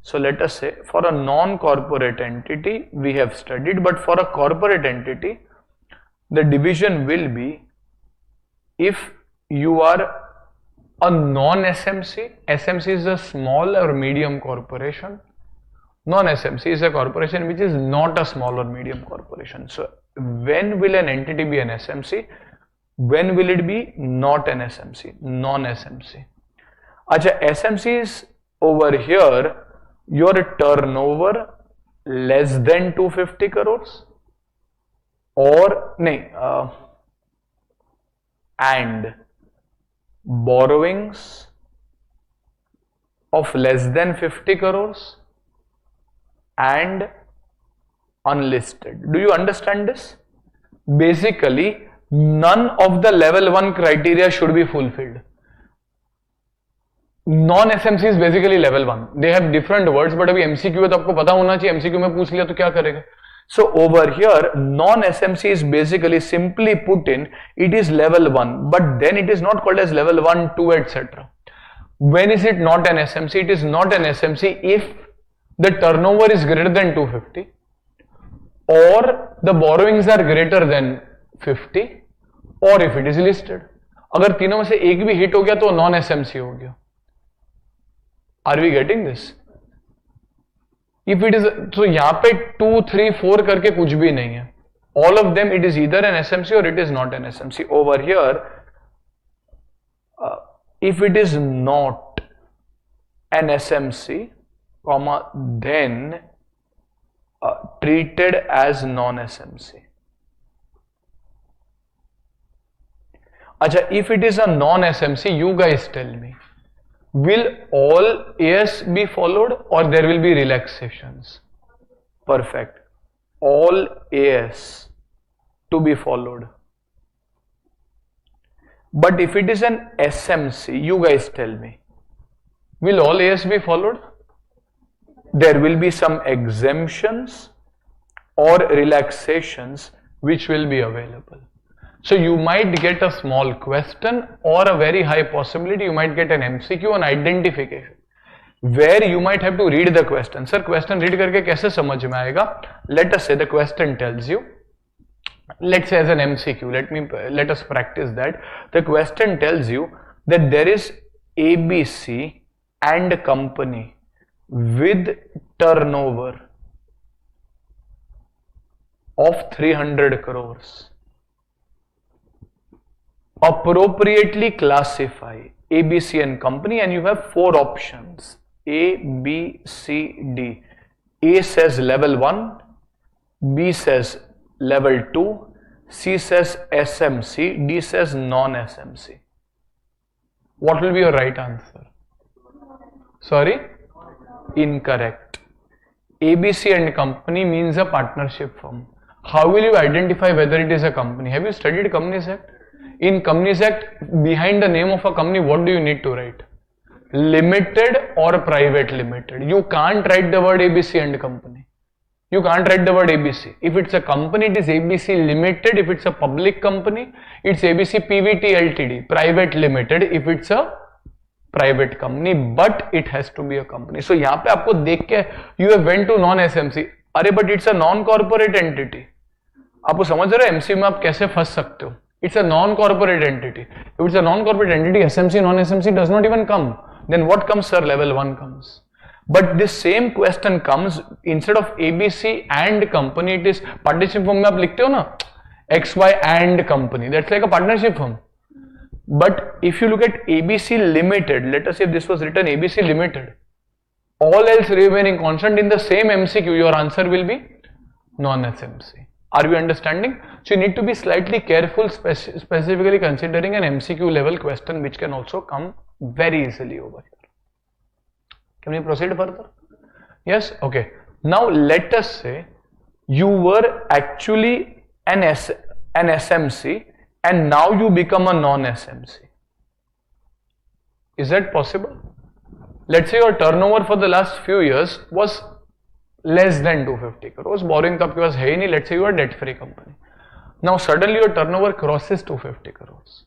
So let us say for a non-corporate entity we have studied, but for a corporate entity the division will be, if you are a non-SMC, SMC is a small or medium corporation, non-SMC is a corporation which is not a small or medium corporation. So when will an entity be an SMC? When will it be not an SMC? Non-SMC. Acha, SMC is over here your turnover less than 250 crores or and borrowings of less than 50 crores and unlisted. Do you understand this? Basically, none of the level 1 criteria should be fulfilled. Non-SMC is basically level 1. They have different words, but अभी MCQ है तो आपको पता होना चाहिए. MCQ में पूछ लिया तो क्या करेगा? So over here, non-SMC is basically simply put in, it is level 1, but then it is not called as level 1, 2, etc. When is it not an SMC? It is not an SMC if the turnover is greater than 250 or the borrowings are greater than 50 or if it is listed. अगर तीनों में से एक भी hit हो गया तो non SMC हो गया. Are we getting this? If it is तो यहां पे 2, 3, 4 करके कुछ भी नहीं है. All of them it is either an SMC or it is not an SMC. Over here if it is not an SMC, comma, then treated as non-SMC. Acha, if it is a non-SMC, you guys tell me, will all AS be followed or there will be relaxations? Perfect. All AS to be followed. But if it is an SMC, you guys tell me, will all AS be followed? There will be some exemptions or relaxations which will be available. So you might get a small question or a very high possibility you might get an MCQ on identification, where you might have to read the question. Sir, question read करके कैसे समझ में आएगा? Let us say the question tells you, let's say as an MCQ, let us practice that. The question tells you that there is ABC and company with turnover of 300 crores. Appropriately classify ABC and company, and you have 4 options: A, B, C, D. A says level 1, B says level 2, C says SMC, D says non-SMC. What will be your right answer? Sorry? Incorrect. ABC and company means a partnership firm. How will you identify whether it is a company? Have you studied Companies Act? In Companies Act, behind the name of a company, what do you need to write? Limited or private limited. You can't write the word ABC and company. You can't write the word ABC. If it's a company, it is ABC Limited. If it's a public company, it's ABC PVT Ltd. Private Limited. If it's a private company, but it has to be a company. So यहाँ पे आपको देख के you have went to non-SMC. अरे but it's a non-corporate entity. आपको समझ रहे हो MC में आप कैसे फंस सकते हो? It's a non-corporate entity. If it's a non-corporate entity, SMC, non-SMC does not even come. Then what comes, sir? Level 1 comes. But this same question comes instead of ABC and company, it is partnership firm. में आप लिखते हो ना XY and company. That's like a partnership firm. But if you look at ABC Limited, let us say if this was written ABC Limited, all else remaining constant in the same MCQ, your answer will be non-SMC. Are you understanding? So you need to be slightly careful, specifically considering an MCQ level question which can also come very easily over here. Can we proceed further? Yes? Okay. Now let us say you were actually an SMC and now you become a non-SMC. Is that possible? Let's say your turnover for the last few years was less than 250 crores. Borrowing तो आपके पास है ही नहीं. Let's say you are debt free company. Now suddenly your turnover crosses 250 crores.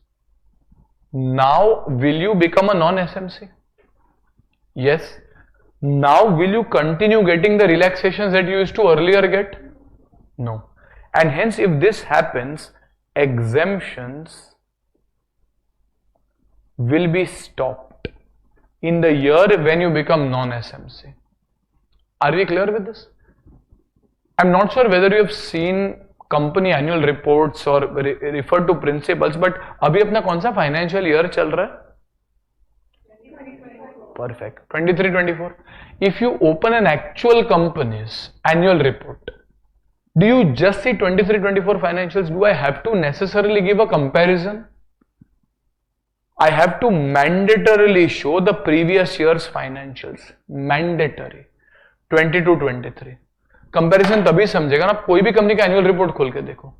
Now will you become a non-SMC? Yes. Now will you continue getting the relaxations that you used to earlier get? No. And hence if this happens, exemptions will be stopped in the year when you become non-SMC. Are we clear with this? I'm not sure whether you have seen company annual reports or refer to principles, but अभी अपना कौन सा financial year चल रहा है? Perfect. 23-24. If you open an actual company's annual report, do you just see 23-24 financials? Do I have to necessarily give a comparison? I have to mandatorily show the previous year's financials. Mandatory. 22-23. Comparison तभी समझेगा ना, कोई भी company का annual report खोल के देखो.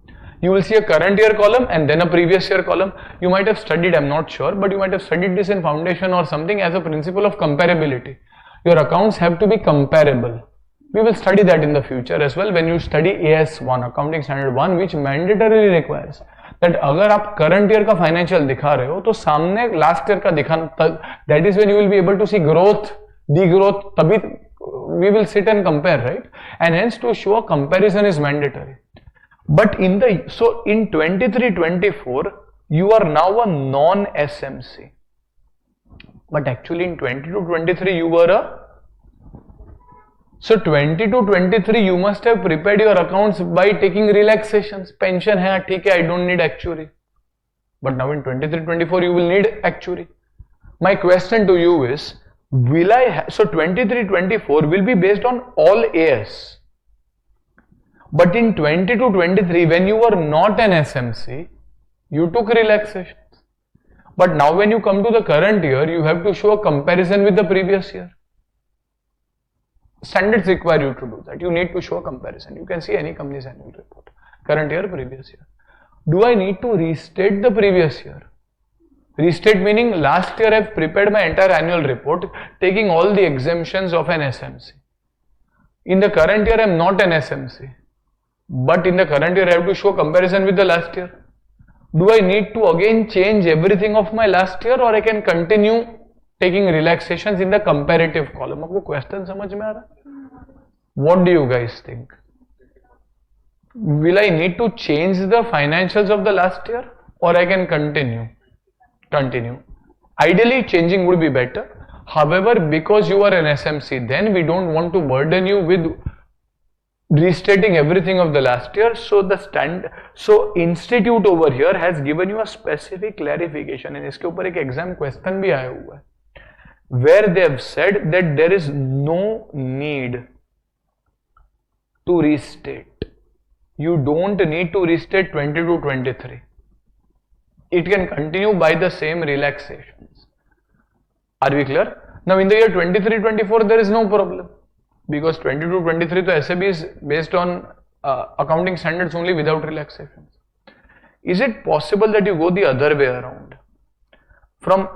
You will see a current year column and then a previous year column. You might have studied, I'm not sure, but you might have studied this in foundation or something as a principle of comparability. Your accounts have to be comparable. We will study that in the future as well when you study AS1, Accounting Standard 1, which mandatorily requires that अगर आप current year का financial दिखा रहे हो तो सामने last year का दिखाना, that is when you will be able to see growth, degrowth, तभी we will sit and compare, right? And hence to show a comparison is mandatory. But in 23-24, you are now a non-SMC. But actually in 22-23, you were a... So 22-23, you must have prepared your accounts by taking relaxations. Pension hai, theek hai, I don't need actuary. But now in 23-24, you will need actuary. My question to you is, will I... So 23-24 will be based on all AS. But in 22-23, when you were not an SMC, you took relaxations. But now when you come to the current year, you have to show a comparison with the previous year. Standards require you to do that. You need to show a comparison. You can see any company's annual report. Current year, previous year. Do I need to restate the previous year? Restate meaning last year I've prepared my entire annual report, taking all the exemptions of an SMC. In the current year, I'm not an SMC. But in the current year, I have to show comparison with the last year. Do I need to again change everything of my last year, or I can continue taking relaxations in the comparative column? आपको question समझ में आ रहा है? What do you guys think? Will I need to change the financials of the last year, or I can continue? Continue. Ideally, changing would be better. However, because you are an SMC, then we don't want to burden you with restating everything of the last year. So institute over here has given you a specific clarification, and इसके ऊपर एक exam question भी आया हुआ है, where they have said that there is no need to restate. You don't need to restate 22-23. It can continue by the same relaxations. Are we clear? Now in the year 23-24, there is no problem. Because 22-23 to SAB is based on accounting standards only without relaxations. Is it possible that you go the other way around? From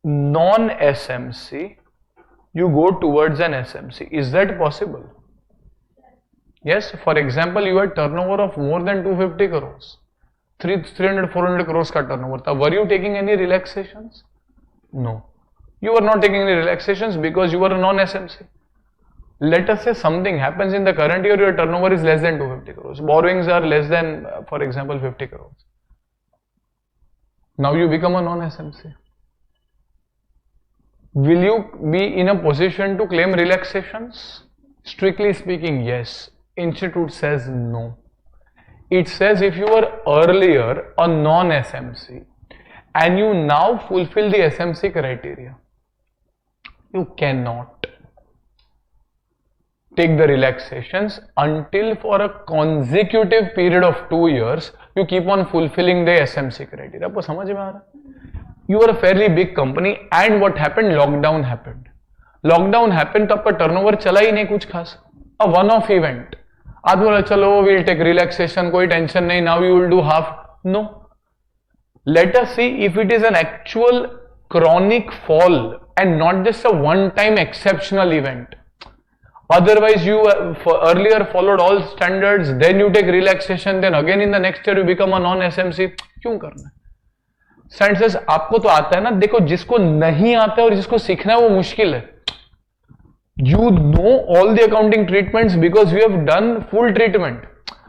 non-SMC, you go towards an SMC. Is that possible? Yes. For example, you had turnover of more than 250 crores. 300-400 crores ka turnover tha. Were you taking any relaxations? No. You were not taking any relaxations because you were a non-SMC. Let us say something happens in the current year, your turnover is less than 250 crores. Borrowings are less than, for example, 50 crores. Now you become a non-SMC. Will you be in a position to claim relaxations? Strictly speaking, yes. Institute says no. It says if you were earlier a non-SMC and you now fulfill the SMC criteria, you cannot take the relaxations until for a consecutive period of 2 years you keep on fulfilling the SMC criteria. आपको समझ में आ रहा है? You are a fairly big company and what happened? Lockdown happened. Lockdown happened तो आपका turnover चला ही नहीं कुछ खास. A one-off event. आप बोला चलो we'll take relaxation, कोई tension नहीं, now you will do half. No. Let us see if it is an actual chronic fall and not just a one-time exceptional event. Otherwise, you earlier followed all standards, then you take relaxation, then again in the next year you become a non-SMC. क्यों करना है? Science आपको तो आता है ना. देखो जिसको नहीं आता है और जिसको सीखना है वो मुश्किल है. You know all the accounting treatments because you have done full treatment.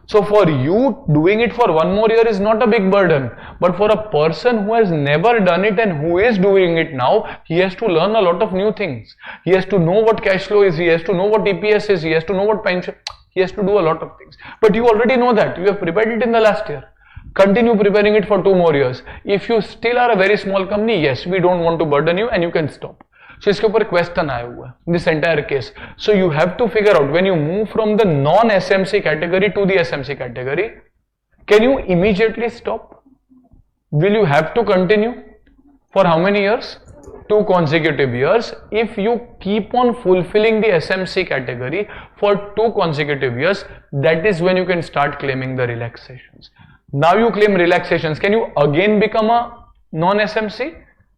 So for you, doing it for one more year is not a big burden. But for a person who has never done it and who is doing it now, he has to learn a lot of new things. He has to know what cash flow is, he has to know what EPS is, he has to know what pension, he has to do a lot of things. But you already know that, you have prepared it in the last year. Continue preparing it for 2 more years. If you still are a very small company, yes, we don't want to burden you and you can stop. So इसके ऊपर question आया हुआ है this entire case. So you have to figure out when you move from the non-SMC category to the SMC category, can you immediately stop? Will you have to continue for how many years? 2 consecutive years. If you keep on fulfilling the SMC category for 2 consecutive years, that is when you can start claiming the relaxations. Now you claim relaxations. Can you again become a non-SMC?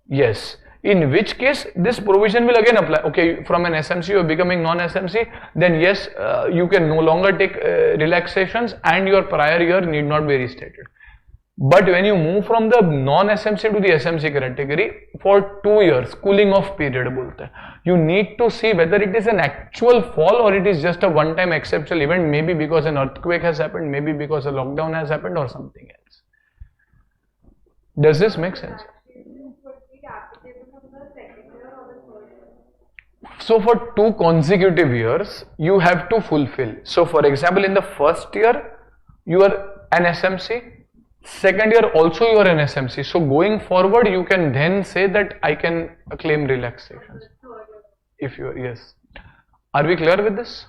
Yes. In which case this provision will again apply. Okay, from an SMC you are becoming non-SMC, then yes, you can no longer take relaxations and your prior year need not be restated. But when you move from the non-SMC to the SMC category for 2 years, cooling off period बोलते हैं, you need to see whether it is an actual fall or it is just a one-time exceptional event, maybe because an earthquake has happened, maybe because a lockdown has happened or something else. Does this make sense? So for 2 consecutive years, you have to fulfill. So for example, in the first year, you are an SMC. Second year also you are an SMC. So going forward, you can then say that I can claim relaxations. If you are, yes. Are we clear with this?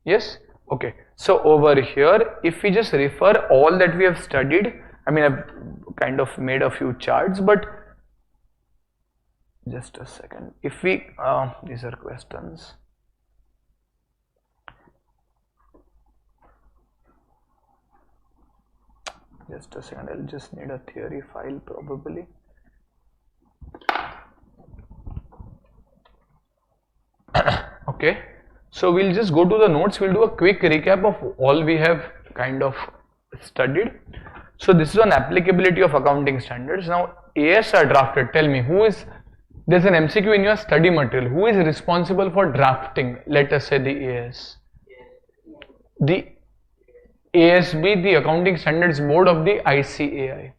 Yes? Okay. So over here, if we just refer all that we have studied, I mean, I've kind of made a few charts, but just a second. If we, these are questions. Just a second, I'll just need a theory file probably. Okay, so we'll just go to the notes. We'll do a quick recap of all we have kind of studied. So this is on applicability of accounting standards. Now AS are drafted. Tell me who is, there's an MCQ in your study material. Who is responsible for drafting, let us say, the AS? The ASB, the Accounting Standards Board of the ICAI.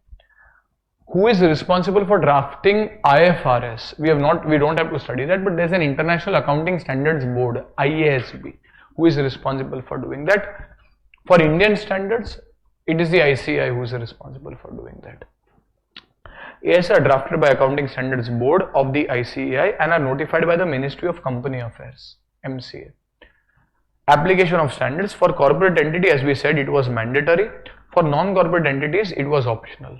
Who is responsible for drafting IFRS? We don't have to study that, but there's an International Accounting Standards Board, IASB, who is responsible for doing that. For Indian standards, it is the ICAI who is responsible for doing that. AS are drafted by Accounting Standards Board of the ICAI and are notified by the Ministry of Company Affairs, MCA. Application of standards for corporate entity, as we said, it was mandatory. For non-corporate entities, it was optional.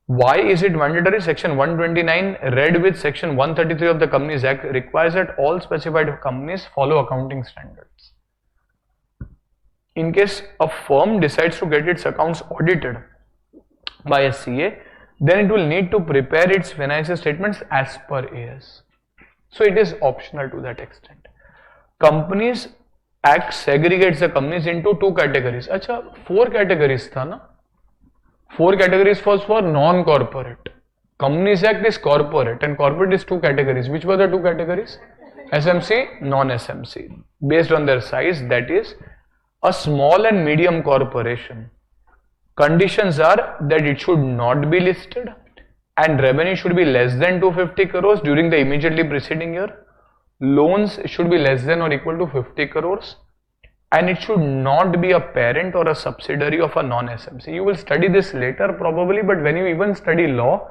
Why is it mandatory? Section 129 read with Section 133 of the Companies Act requires that all specified companies follow accounting standards. In case a firm decides to get its accounts audited by a CA, then it will need to prepare its financial statements as per AS. So it is optional to that extent. Companies Act segregates the companies into 2 categories. Acha, 4 categories tha na? 4 categories was for non-corporate. Companies Act is corporate and corporate is 2 categories. Which were the 2 categories? SMC, non-SMC. Based on their size, that is a small and medium corporation. Conditions are that it should not be listed and revenue should be less than 250 crores during the immediately preceding year. Loans should be less than or equal to 50 crores and it should not be a parent or a subsidiary of a non-SMC. You will study this later probably, but when you even study law,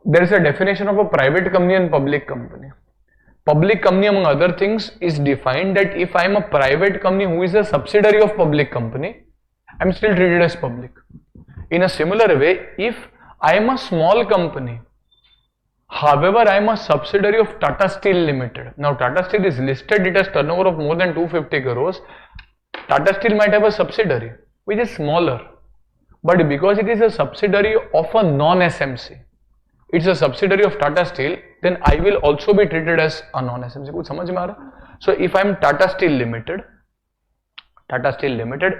there is a definition of a private company and public company. Public company, among other things, is defined that if I am a private company who is a subsidiary of public company, I am still treated as public. In a similar way, if I am a small company, however, I am a subsidiary of Tata Steel Limited. Now, Tata Steel is listed, it has turnover of more than 250 crores. Tata Steel might have a subsidiary, which is smaller. But because it is a subsidiary of a non-SMC, it's a subsidiary of Tata Steel, then I will also be treated as a non-SMC. कुछ समझ में आ रहा? So, if I am Tata Steel Limited,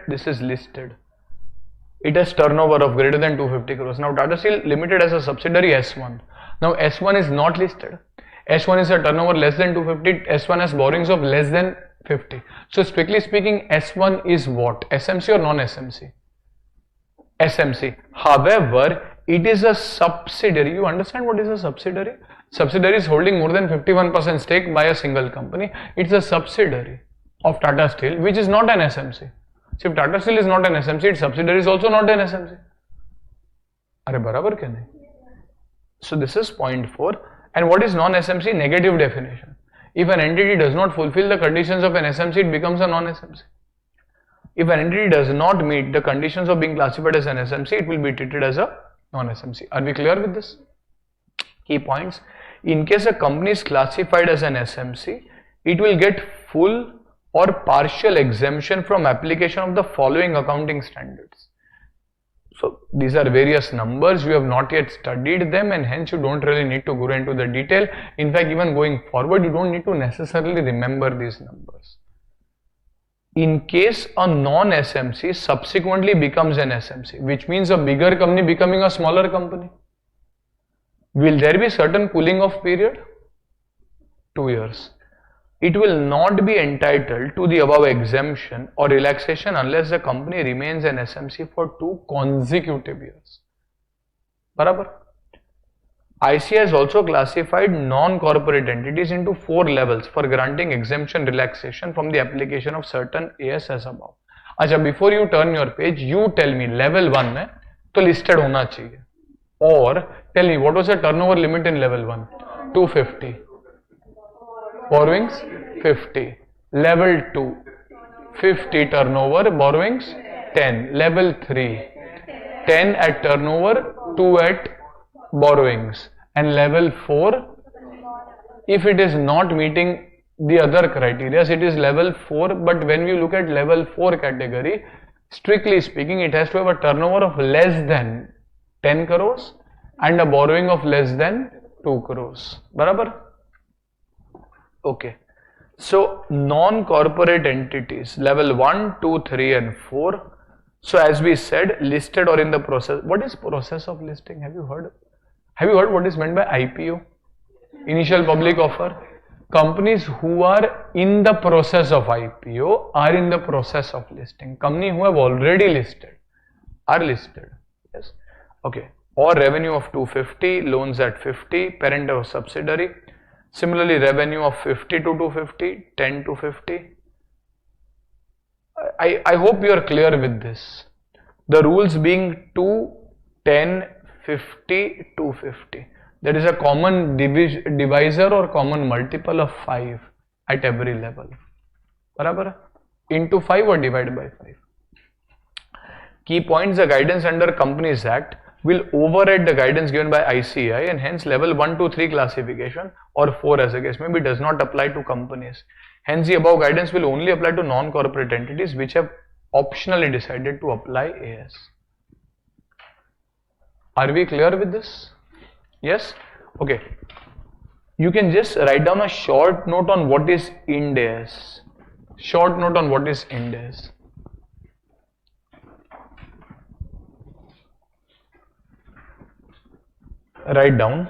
this is listed. It has turnover of greater than 250 crores. Now, Tata Steel Limited has a subsidiary S1. Now, S1 is not listed. S1 is a turnover less than 250, S1 has borrowings of less than 50. So strictly speaking, S1 is what? SMC or non-SMC? SMC. However, it is a subsidiary. You understand what is a subsidiary? Subsidiary is holding more than 51% stake by a single company. It's a subsidiary of Tata Steel, which is not an SMC. So if Tata Steel is not an SMC, its subsidiary is also not an SMC. Are barabar kya nahi? So this is point 4. And what is non-SMC? Negative definition. If an entity does not fulfill the conditions of an SMC, it becomes a non-SMC. If an entity does not meet the conditions of being classified as an SMC, it will be treated as a non-SMC. Are we clear with this? Key points. In case a company is classified as an SMC, it will get full or partial exemption from application of the following accounting standards. So these are various numbers. You have not yet studied them, and hence you don't really need to go into the detail. In fact, even going forward, you don't need to necessarily remember these numbers. In case a non-SMC subsequently becomes an SMC, which means a bigger company becoming a smaller company, will there be certain cooling off period? 2 years. It will not be entitled to the above exemption or relaxation unless the company remains an SMC for 2 consecutive years. Barabar? IC has also classified non-corporate entities into 4 levels for granting exemption relaxation from the application of certain AS as above. Acha, before you turn your page, you tell me level 1 में तो listed होना चाहिए. Or tell me what was the turnover limit in level 1? 250. Borrowings 50. Level 2 50 turnover, borrowings 10. Level 3 10 at turnover, 2 at borrowings. And level 4, if it is not meeting the other criteria, it is level 4. But when we look at level 4 category, strictly speaking, it has to have a turnover of less than 10 crores and a borrowing of less than 2 crores. Barabar? Okay. So non-corporate entities, level 1, 2, 3 and 4. So as we said, listed or in the process. What is process of listing? Have you heard? Have you heard what is meant by IPO? Initial public offer. Companies who are in the process of IPO are in the process of listing. Companies who have already listed are listed. Yes. Okay. Or revenue of 250, loans at 50, parent or subsidiary. Similarly, revenue of 50 to 250, 10 to 50. I hope you are clear with this. The rules being 2, 10, 50, 250. There is a common divisor or common multiple of 5 at every level. Barabar? Into 5 or divided by 5. Key points: the guidance under Companies Act will override the guidance given by ICAI, and hence level 1 to 3 classification or 4 as a case maybe does not apply to companies. Hence the above guidance will only apply to non-corporate entities which have optionally decided to apply AS. Are we clear with this? Yes? Okay. You can just write down a short note on what is Ind AS. Short note on what is Ind AS. Write down.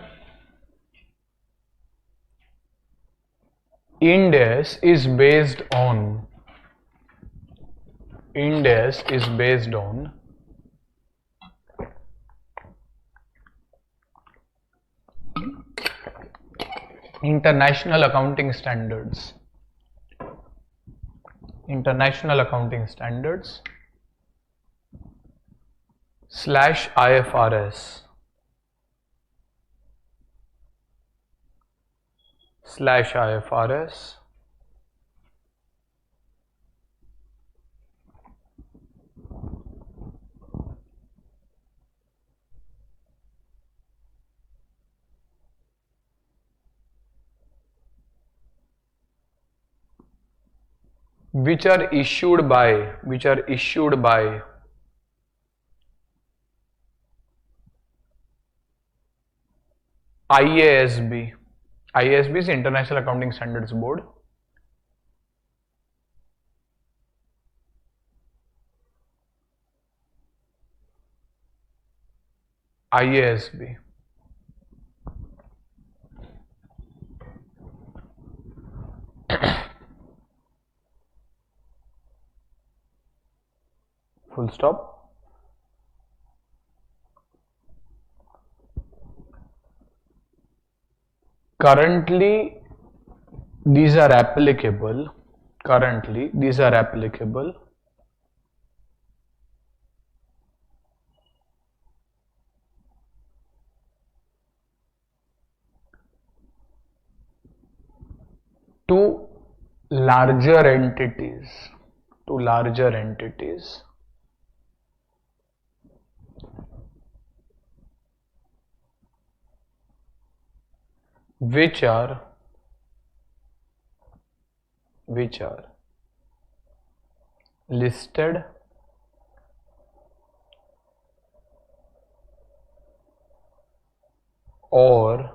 Ind AS is based on International Accounting Standards. International Accounting Standards / IFRS / IFRS which are issued by IASB. IASB is International Accounting Standards Board. IASB. full stop. Currently, these are applicable. Currently, these are applicable. To larger entities. To larger entities. Which are listed or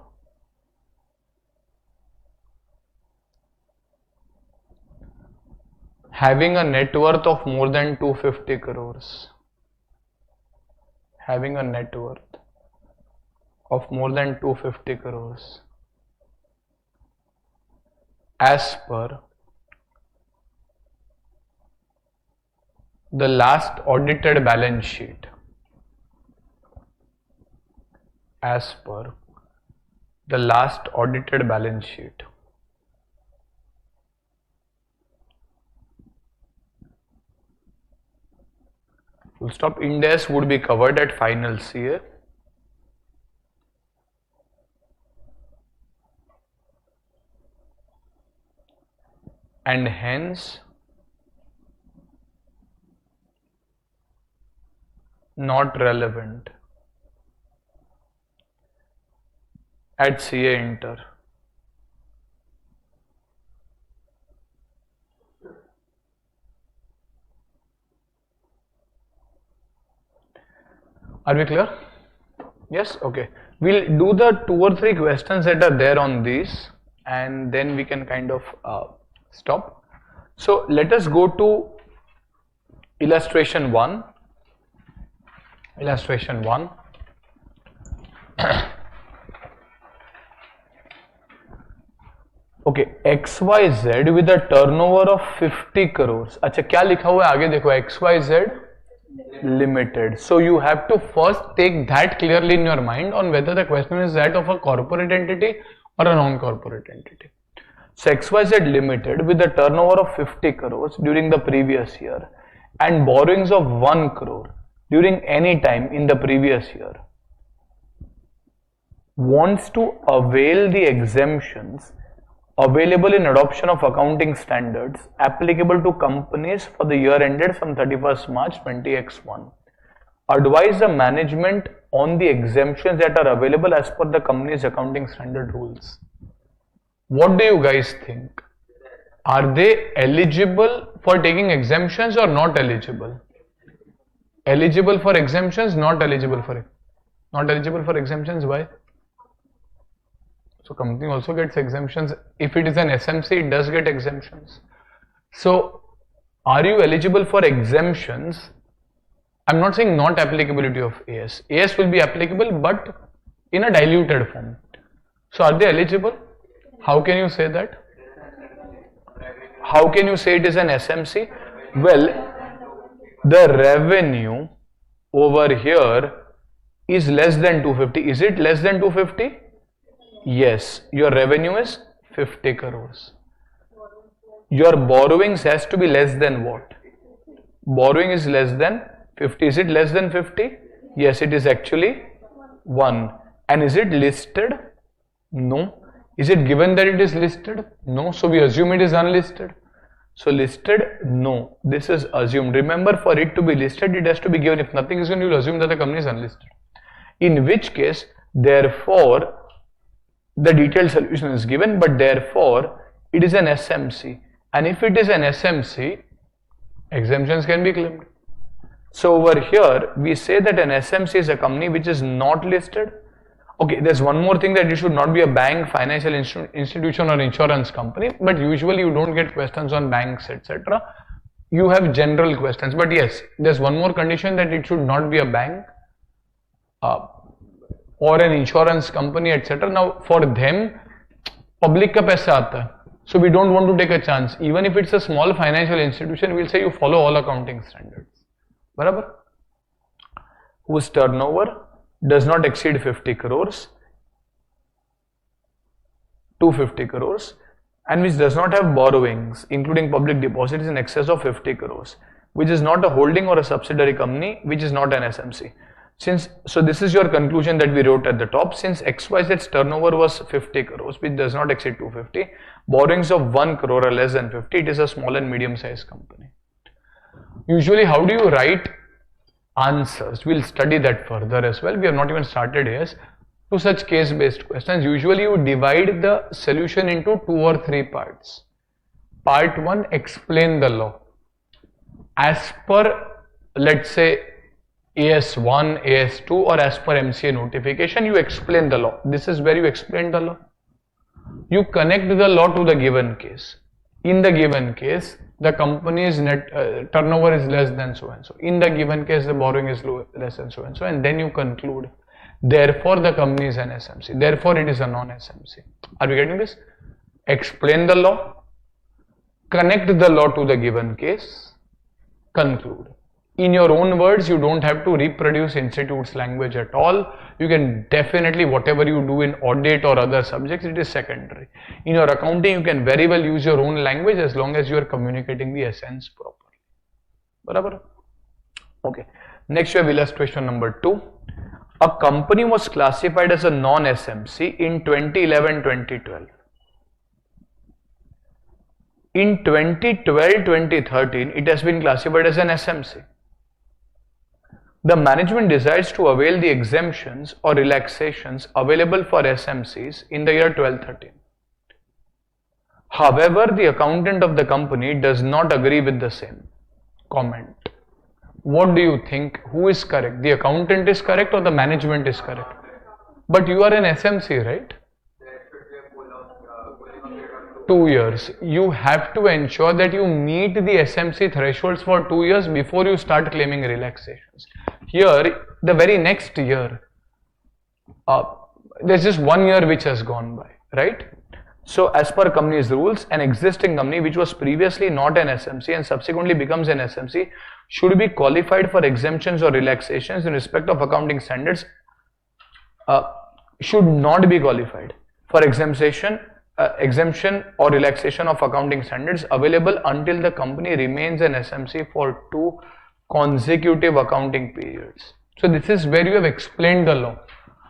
having a net worth of more than 250 crores. Having a net worth of more than 250 crores. As per the last audited balance sheet. As per the last audited balance sheet. Full stop. Ind AS would be covered at final CA. And hence not relevant at CA Inter. Are we clear? Yes? Okay. We'll do the 2 or 3 questions that are there on these, and then we can kind of stop. So let us go to illustration 1. Illustration 1. Okay, XYZ with a turnover of 50 crores. अच्छा क्या लिखा हुआ है आगे देखो, XYZ limited. So you have to first take that clearly in your mind on whether the question is that of a corporate entity or a non-corporate entity. So XYZ limited with a turnover of 50 crores during the previous year and borrowings of 1 crore during any time in the previous year wants to avail the exemptions available in adoption of accounting standards applicable to companies for the year ended from 31st March 20x1. Advise the management on the exemptions that are available as per the company's accounting standard rules. What do you guys think? Are they eligible for taking exemptions or not eligible? Eligible for exemptions, not eligible for exemptions. Why? So company also gets exemptions. If it is an SMC, it does get exemptions. So are you eligible for exemptions? I'm not saying not applicability of AS. AS will be applicable but in a diluted form. So are they eligible? How can you say that? How can you say it is an SMC? Well, the revenue over here is less than 250. Is it less than 250? Yes, your revenue is 50 crores. Your borrowings has to be less than what? Borrowing is less than 50. Is it less than 50? Yes, it is actually 1. And is it listed? No. Is it given that it is listed? No. So we assume it is unlisted. So listed? No. This is assumed. Remember, for it to be listed, it has to be given. If nothing is given, you will assume that the company is unlisted. In which case, therefore, the detailed solution is given, but therefore it is an SMC, and if it is an SMC, exemptions can be claimed. So over here we say that an SMC is a company which is not listed. Okay, there's one more thing, that it should not be a bank, financial institution or insurance company, but usually you don't get questions on banks, etc. You have general questions, but yes, there's one more condition, that it should not be a bank or an insurance company, etc. Now for them, public ka paisa aata hai. So we don't want to take a chance. Even if it's a small financial institution, we'll say you follow all accounting standards. बराबर, whose turnover does not exceed 50 crores, 250 crores, and which does not have borrowings, including public deposits in excess of 50 crores, which is not a holding or a subsidiary company, which is not an SMC. So this is your conclusion that we wrote at the top. Since XYZ's turnover was 50 crores, which does not exceed 250, borrowings of 1 crore or less than 50, it is a small and medium sized company. Usually, how do you write answers? We'll study that further as well. We have not even started yet. To such case based questions, usually you divide the solution into 2 or 3 parts. Part 1, explain the law. As per, let's say, AS1, AS2, or as per MCA notification, you explain the law. This is where you explain the law. You connect the law to the given case. In the given case, the company's net turnover is less than so and so. In the given case, the borrowing is less than so and so, and then you conclude. Therefore, the company is an SMC. Therefore, it is a non-SMC. Are we getting this? Explain the law, connect the law to the given case, conclude. In your own words, you don't have to reproduce institute's language at all. You can definitely, whatever you do in audit or other subjects, it is secondary. In your accounting, you can very well use your own language as long as you are communicating the essence properly. Barabar? Okay. Next, you have illustration number 2. A company was classified as a non-SMC in 2011-2012. In 2012-2013, it has been classified as an SMC. The management decides to avail the exemptions or relaxations available for SMCs in the year 12-13. However, the accountant of the company does not agree with the same. Comment. What do you think? Who is correct? The accountant is correct or the management is correct? But you are an SMC, right? 2 years. You have to ensure that you meet the SMC thresholds for 2 years before you start claiming relaxations. Here, the very next year, there's just 1 year which has gone by, right? So, as per company's rules, an existing company which was previously not an SMC and subsequently becomes an SMC should be qualified for exemptions or relaxations in respect of accounting standards, should not be qualified for exemption or relaxation of accounting standards available until the company remains an SMC for 2 consecutive accounting periods. So this is where you have explained the law.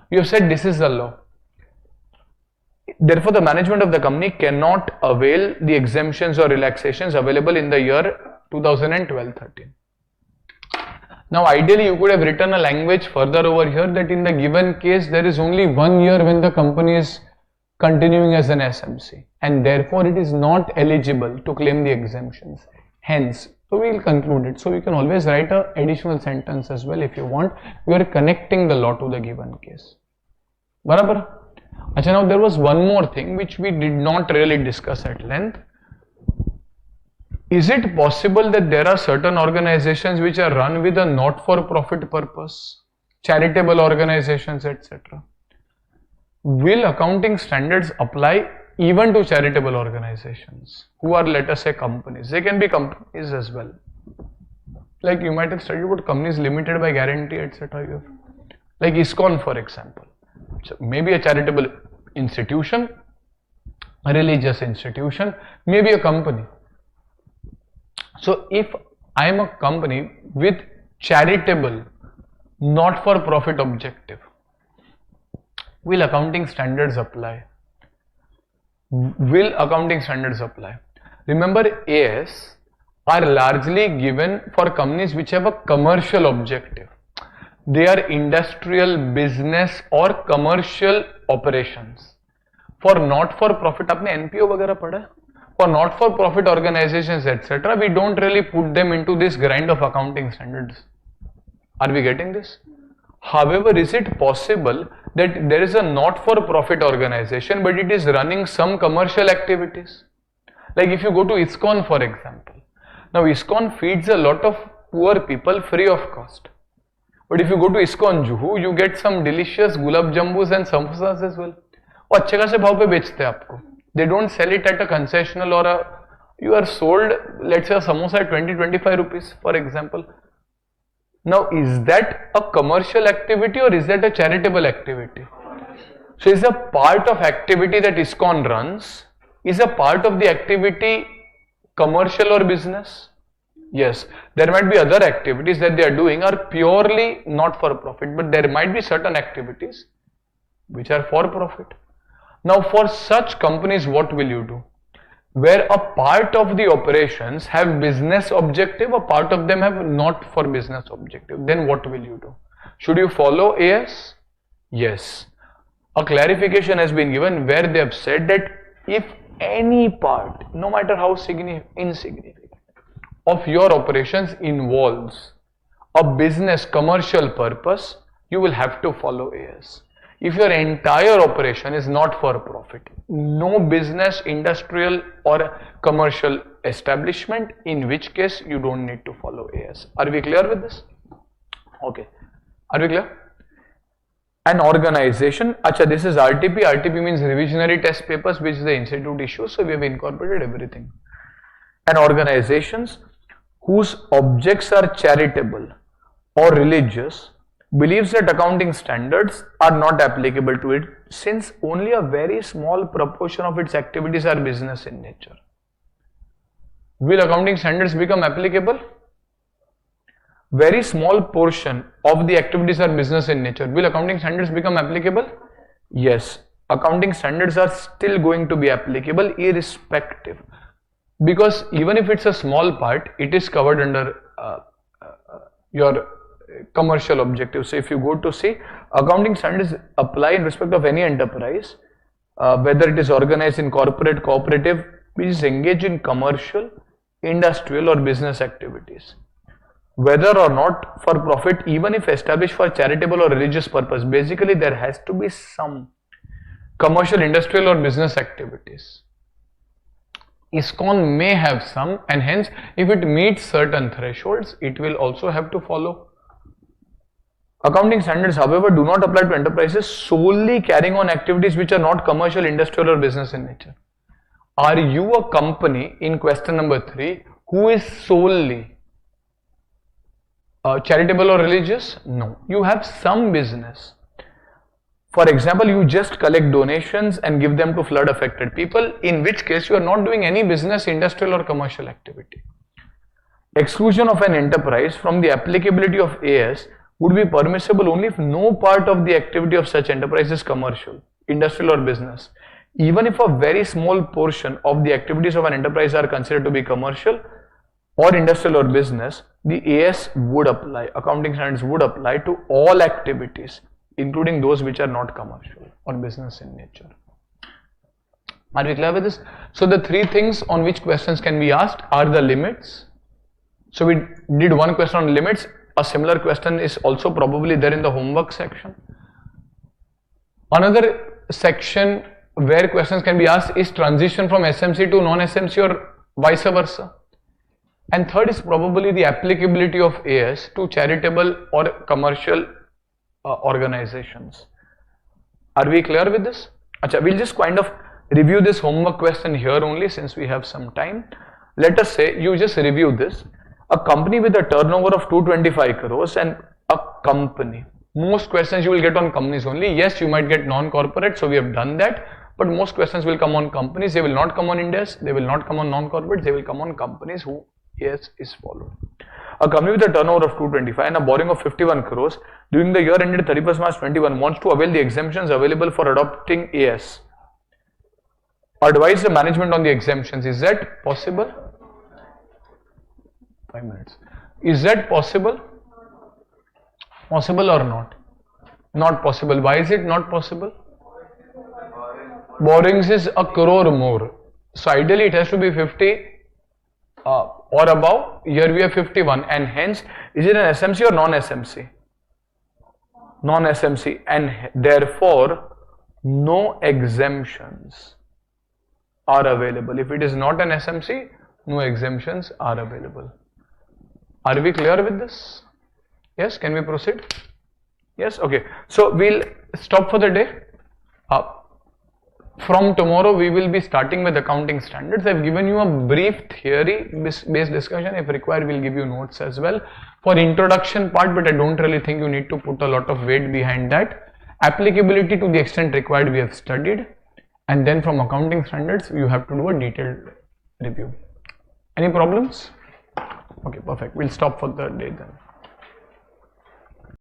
You have said this is the law. Therefore, the management of the company cannot avail the exemptions or relaxations available in the year 2012-13. Now, ideally, you could have written a language further over here that in the given case, there is only 1 year when the company is continuing as an SMC, and therefore it is not eligible to claim the exemptions. Hence, so we will conclude it. So you can always write an additional sentence as well if you want. You are connecting the law to the given case. Barabar? Achha, now there was one more thing which we did not really discuss at length. Is it possible that there are certain organizations which are run with a not-for-profit purpose, charitable organizations, etc.? Will accounting standards apply even to charitable organizations who are, let us say, companies? They can be companies as well. Like you might have studied about companies limited by guarantee, etc. Like ISKCON, for example. So maybe a charitable institution, a religious institution, maybe a company. So if I am a company with charitable, not-for-profit objective, will accounting standards apply? Will accounting standards apply? Remember, AS are largely given for companies which have a commercial objective. They are industrial, business or commercial operations. For not-for-profit, आपने NPO वगैरह पढ़ा है? For not-for-profit organizations, etc., we don't really put them into this grind of accounting standards. Are we getting this? However, is it possible that there is a not-for-profit organization, but it is running some commercial activities? Like if you go to ISKCON, for example. Now, ISKCON feeds a lot of poor people free of cost. But if you go to ISKCON Juhu, you get some delicious gulab jambus and samosas as well. वो अच्छे खासे भाव पे बेचते हैं आपको. They don't sell it at a concessional or a, you are sold, let's say a samosa at 20-25 rupees, for example. Now, is that a commercial activity or is that a charitable activity? So, is a part of activity that ISKCON runs, is a part of the activity commercial or business? Yes, there might be other activities that they are doing are purely not for profit, but there might be certain activities which are for profit. Now, for such companies, what will you do? Where a part of the operations have business objective, a part of them have not for business objective, then what will you do? Should you follow AS? Yes. A clarification has been given where they have said that if any part, no matter how insignificant, of your operations involves a business commercial purpose, you will have to follow AS. If your entire operation is not for profit, no business, industrial or commercial establishment, in which case you don't need to follow AS. Are we clear with this? Okay. Are we clear? An organization, this is RTP. RTP means revisionary test papers, which the institute issues. So we have incorporated everything. An organizations whose objects are charitable or religious believes that accounting standards are not applicable to it since only a very small proportion of its activities are business in nature. Will accounting standards become applicable? Very small portion of the activities are business in nature. Will accounting standards become applicable? Yes, accounting standards are still going to be applicable irrespective, because even if it's a small part, it is covered under your commercial objectives. So if you go to see, accounting standards apply in respect of any enterprise, whether it is organized in corporate, cooperative, which is engaged in commercial, industrial or business activities. Whether or not for profit, even if established for charitable or religious purpose, basically there has to be some commercial, industrial or business activities. ISKCON may have some, and hence if it meets certain thresholds, it will also have to follow. Accounting standards, however, do not apply to enterprises solely carrying on activities which are not commercial, industrial or business in nature. Are you a company, in question number 3, who is solely charitable or religious? No. You have some business. For example, you just collect donations and give them to flood affected people, in which case you are not doing any business, industrial or commercial activity. Exclusion of an enterprise from the applicability of AS would be permissible only if no part of the activity of such enterprise is commercial, industrial or business. Even if a very small portion of the activities of an enterprise are considered to be commercial or industrial or business, the AS would apply, accounting standards would apply to all activities, including those which are not commercial or business in nature. Are we clear with this? So the 3 things on which questions can be asked are the limits. So we did one question on limits. A similar question is also probably there in the homework section. Another section where questions can be asked is transition from SMC to non-SMC or vice versa. And third is probably the applicability of AS to charitable or commercial organizations. Are we clear with this? We'll just kind of review this homework question here only since we have some time. Let us say you just review this. A company with a turnover of 225 crores and a company. Most questions you will get on companies only. Yes, you might get non-corporate, so we have done that. But most questions will come on companies. They will not come on Indias. They will not come on non-corporate. They will come on companies who AS is followed. A company with a turnover of 225 and a borrowing of 51 crores during the year ended 31st March 21 wants to avail the exemptions available for adopting AS. Advise the management on the exemptions. Is that possible? 5 minutes. Is that possible? Possible or not? Not possible. Why is it not possible? Borrowings is a crore more. So ideally it has to be 50 or above. Here we have 51, and hence is it an SMC or non-SMC? Non-SMC, and therefore no exemptions are available. If it is not an SMC, no exemptions are available. Are we clear with this? Yes, can we proceed? Yes, okay. So we'll stop for the day. From tomorrow we will be starting with accounting standards. I've given you a brief theory based discussion. If required, we'll give you notes as well for introduction part, but I don't really think you need to put a lot of weight behind that. Applicability to the extent required we have studied, and then from accounting standards you have to do a detailed review. Any problems? Okay, perfect. We'll stop for the day then.